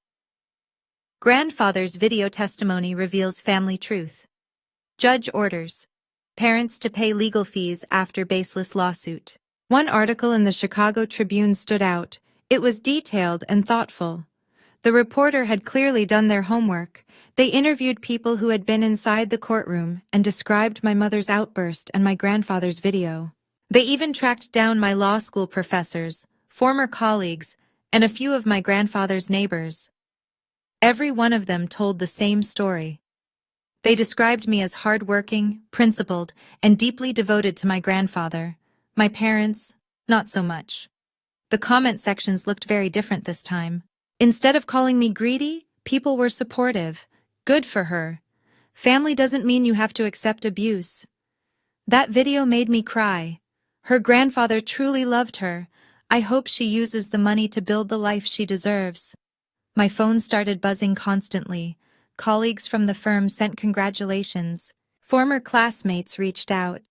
Grandfather's video testimony reveals family truth. Judge orders. Parents to pay legal fees after baseless lawsuit. One article in the Chicago Tribune stood out. It was detailed and thoughtful. The reporter had clearly done their homework. They interviewed people who had been inside the courtroom and described my mother's outburst and my grandfather's video. They even tracked down my law school professors, former colleagues, and a few of my grandfather's neighbors. Every one of them told the same story. They described me as hardworking, principled, and deeply devoted to my grandfather. My parents, not so much. The comment sections looked very different this time. Instead of calling me greedy, people were supportive. Good for her. Family doesn't mean you have to accept abuse. That video made me cry. Her grandfather truly loved her. I hope she uses the money to build the life she deserves. My phone started buzzing constantly. Colleagues from the firm sent congratulations. Former classmates reached out.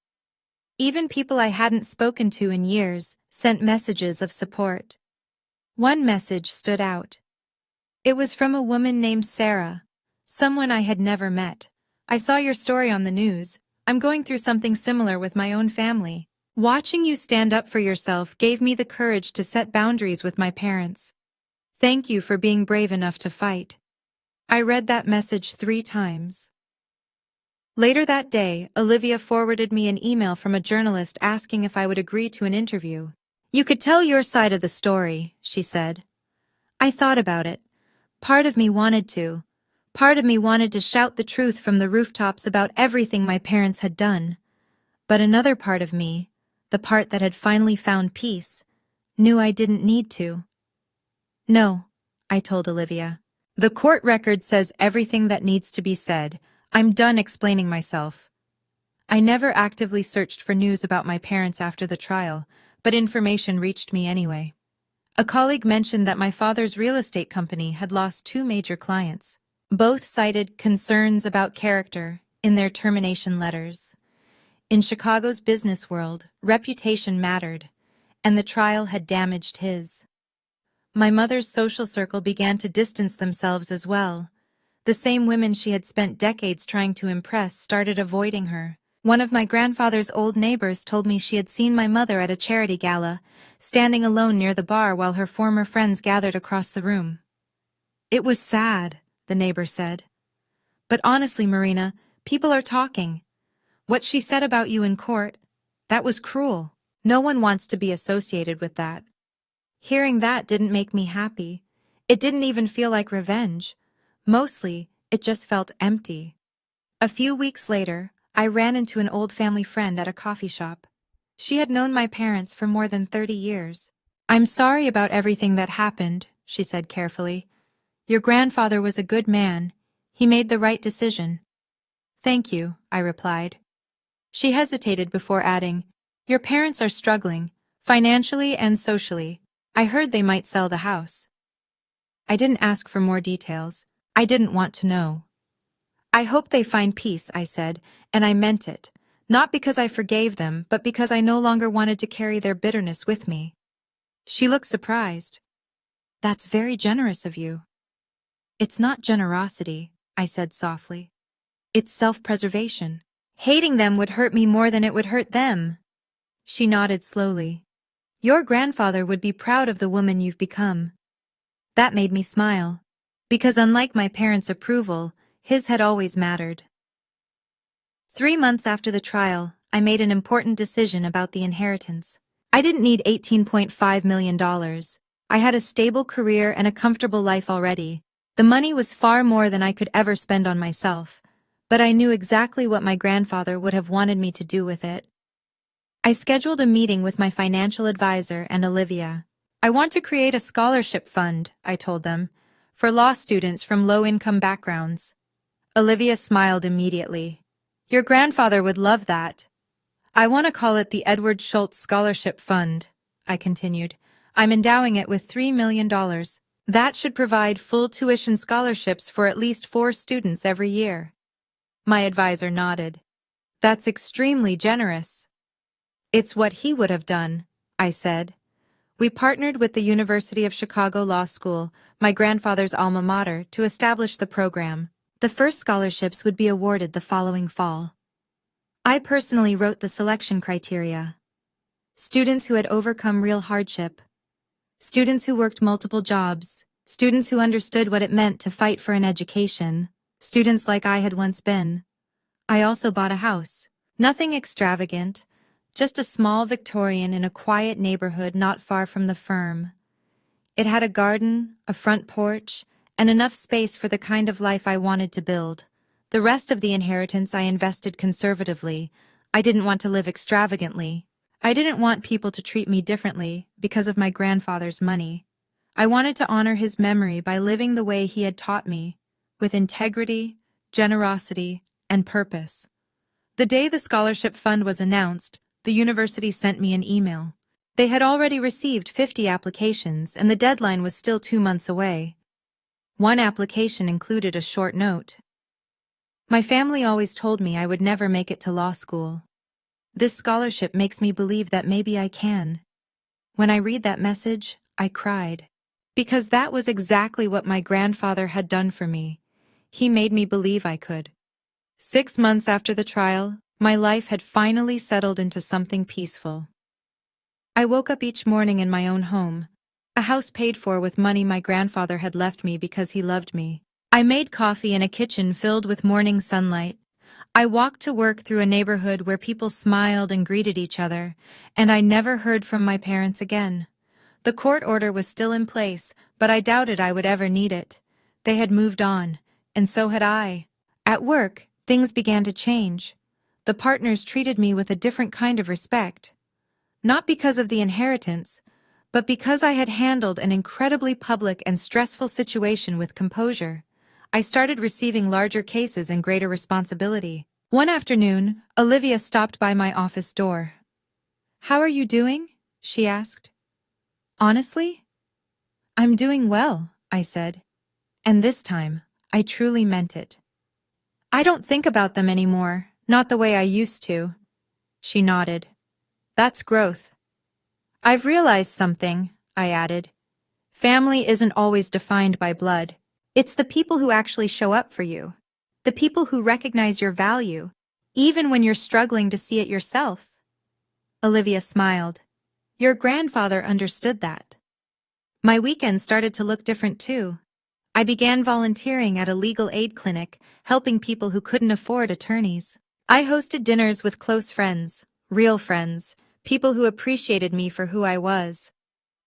Even people I hadn't spoken to in years sent messages of support. One message stood out. It was from a woman named Sarah, someone I had never met. I saw your story on the news. I'm going through something similar with my own family. Watching you stand up for yourself gave me the courage to set boundaries with my parents. Thank you for being brave enough to fight. I read that message 3 times. Later that day, Olivia forwarded me an email from a journalist asking if I would agree to an interview. You could tell your side of the story, she said. I thought about it. Part of me wanted to. Part of me wanted to shout the truth from the rooftops about everything my parents had done. But another part of me, the part that had finally found peace, knew I didn't need to. No, I told Olivia. The court record says everything that needs to be said. I'm done explaining myself. I never actively searched for news about my parents after the trial, but information reached me anyway. A colleague mentioned that my father's real estate company had lost 2 major clients. Both cited concerns about character in their termination letters. In Chicago's business world, reputation mattered, and the trial had damaged his. My mother's social circle began to distance themselves as well. The same women she had spent decades trying to impress started avoiding her. One of my grandfather's old neighbors told me she had seen my mother at a charity gala, standing alone near the bar while her former friends gathered across the room. It was sad, the neighbor said. But honestly, Marina, people are talking. What she said about you in court, that was cruel. No one wants to be associated with that. Hearing that didn't make me happy. It didn't even feel like revenge. Mostly, it just felt empty. A few weeks later, I ran into an old family friend at a coffee shop. She had known my parents for more than 30 years. I'm sorry about everything that happened, she said carefully. Your grandfather was a good man. He made the right decision. Thank you, I replied. She hesitated before adding, Your parents are struggling, financially and socially. I heard they might sell the house. I didn't ask for more details. I didn't want to know. I hope they find peace, I said, and I meant it. Not because I forgave them, but because I no longer wanted to carry their bitterness with me. She looked surprised. That's very generous of you. It's not generosity, I said softly. It's self-preservation. Hating them would hurt me more than it would hurt them. She nodded slowly. Your grandfather would be proud of the woman you've become. That made me smile, because unlike my parents' approval, his had always mattered. 3 months after the trial, I made an important decision about the inheritance. I didn't need $18.5 million. I had a stable career and a comfortable life already. The money was far more than I could ever spend on myself, but I knew exactly what my grandfather would have wanted me to do with it. I scheduled a meeting with my financial advisor and Olivia. I want to create a scholarship fund, I told them, for law students from low-income backgrounds. Olivia smiled immediately. Your grandfather would love that. I want to call it the Edward Schultz Scholarship Fund, I continued. I'm endowing it with $3 million. That should provide full tuition scholarships for at least 4 students every year. My advisor nodded. That's extremely generous. It's what he would have done, I said. We partnered with the University of Chicago Law School, my grandfather's alma mater, to establish the program. The first scholarships would be awarded the following fall. I personally wrote the selection criteria. Students who had overcome real hardship. Students who worked multiple jobs. Students who understood what it meant to fight for an education. Students like I had once been. I also bought a house. Nothing extravagant, just a small Victorian in a quiet neighborhood not far from the firm. It had a garden, a front porch, and enough space for the kind of life I wanted to build. The rest of the inheritance I invested conservatively. I didn't want to live extravagantly. I didn't want people to treat me differently because of my grandfather's money. I wanted to honor his memory by living the way he had taught me, with integrity, generosity, and purpose. The day the scholarship fund was announced, the university sent me an email. They had already received 50 applications, and the deadline was still 2 months away. One application included a short note. My family always told me I would never make it to law school. This scholarship makes me believe that maybe I can. When I read that message, I cried. Because that was exactly what my grandfather had done for me. He made me believe I could. 6 months after the trial, my life had finally settled into something peaceful. I woke up each morning in my own home, a house paid for with money my grandfather had left me because he loved me. I made coffee in a kitchen filled with morning sunlight. I walked to work through a neighborhood where people smiled and greeted each other, and I never heard from my parents again. The court order was still in place, but I doubted I would ever need it. They had moved on, and so had I. At work, things began to change. The partners treated me with a different kind of respect. Not because of the inheritance, but because I had handled an incredibly public and stressful situation with composure. I started receiving larger cases and greater responsibility. One afternoon, Olivia stopped by my office door. "How are you doing?" she asked. "Honestly, I'm doing well," I said. And this time, I truly meant it. "I don't think about them anymore, not the way I used to." She nodded. "That's growth." "I've realized something," I added. "Family isn't always defined by blood. It's the people who actually show up for you. The people who recognize your value, even when you're struggling to see it yourself." Olivia smiled. "Your grandfather understood that." My weekends started to look different too. I began volunteering at a legal aid clinic, helping people who couldn't afford attorneys. I hosted dinners with close friends, real friends, people who appreciated me for who I was.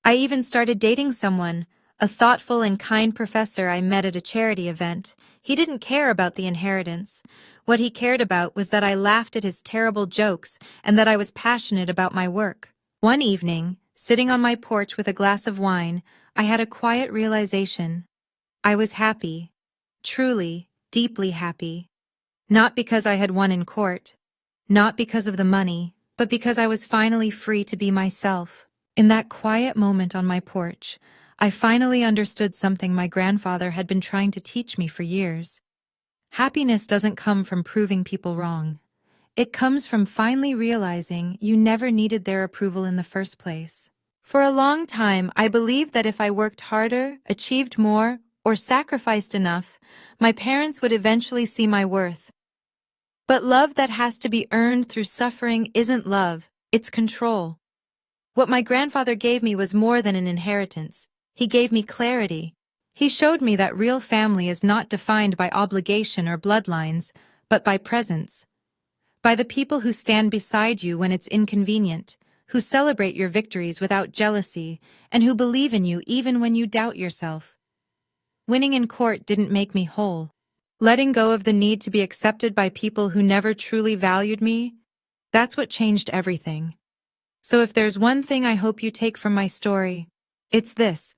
I even started dating someone, a thoughtful and kind professor I met at a charity event. He didn't care about the inheritance. What he cared about was that I laughed at his terrible jokes and that I was passionate about my work. One evening, sitting on my porch with a glass of wine, I had a quiet realization. I was happy. Truly, deeply happy. Not because I had won in court. Not because of the money, but because I was finally free to be myself. In that quiet moment on my porch, I finally understood something my grandfather had been trying to teach me for years. Happiness doesn't come from proving people wrong. It comes from finally realizing you never needed their approval in the first place. For a long time, I believed that if I worked harder, achieved more, or sacrificed enough, my parents would eventually see my worth. But love that has to be earned through suffering isn't love, it's control. What my grandfather gave me was more than an inheritance. He gave me clarity. He showed me that real family is not defined by obligation or bloodlines, but by presence. By the people who stand beside you when it's inconvenient, who celebrate your victories without jealousy, and who believe in you even when you doubt yourself. Winning in court didn't make me whole. Letting go of the need to be accepted by people who never truly valued me, that's what changed everything. So if there's one thing I hope you take from my story, it's this.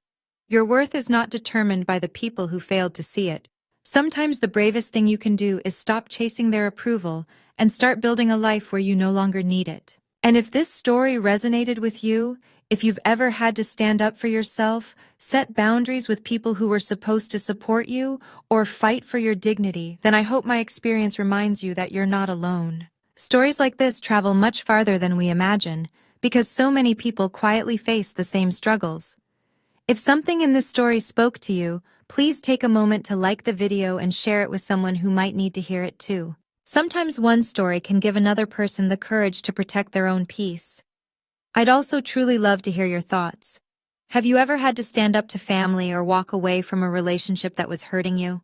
Your worth is not determined by the people who failed to see it. Sometimes the bravest thing you can do is stop chasing their approval and start building a life where you no longer need it. And if this story resonated with you, if you've ever had to stand up for yourself, set boundaries with people who were supposed to support you, or fight for your dignity, then I hope my experience reminds you that you're not alone. Stories like this travel much farther than we imagine, because so many people quietly face the same struggles. If something in this story spoke to you, please take a moment to like the video and share it with someone who might need to hear it too. Sometimes one story can give another person the courage to protect their own peace. I'd also truly love to hear your thoughts. Have you ever had to stand up to family or walk away from a relationship that was hurting you?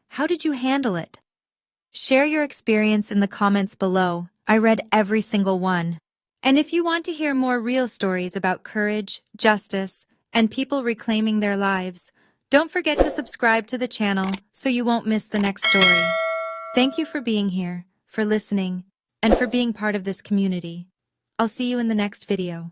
How did you handle it? Share your experience in the comments below. I read every single one. And if you want to hear more real stories about courage, justice, and people reclaiming their lives, don't forget to subscribe to the channel so you won't miss the next story. Thank you for being here, for listening, and for being part of this community. I'll see you in the next video.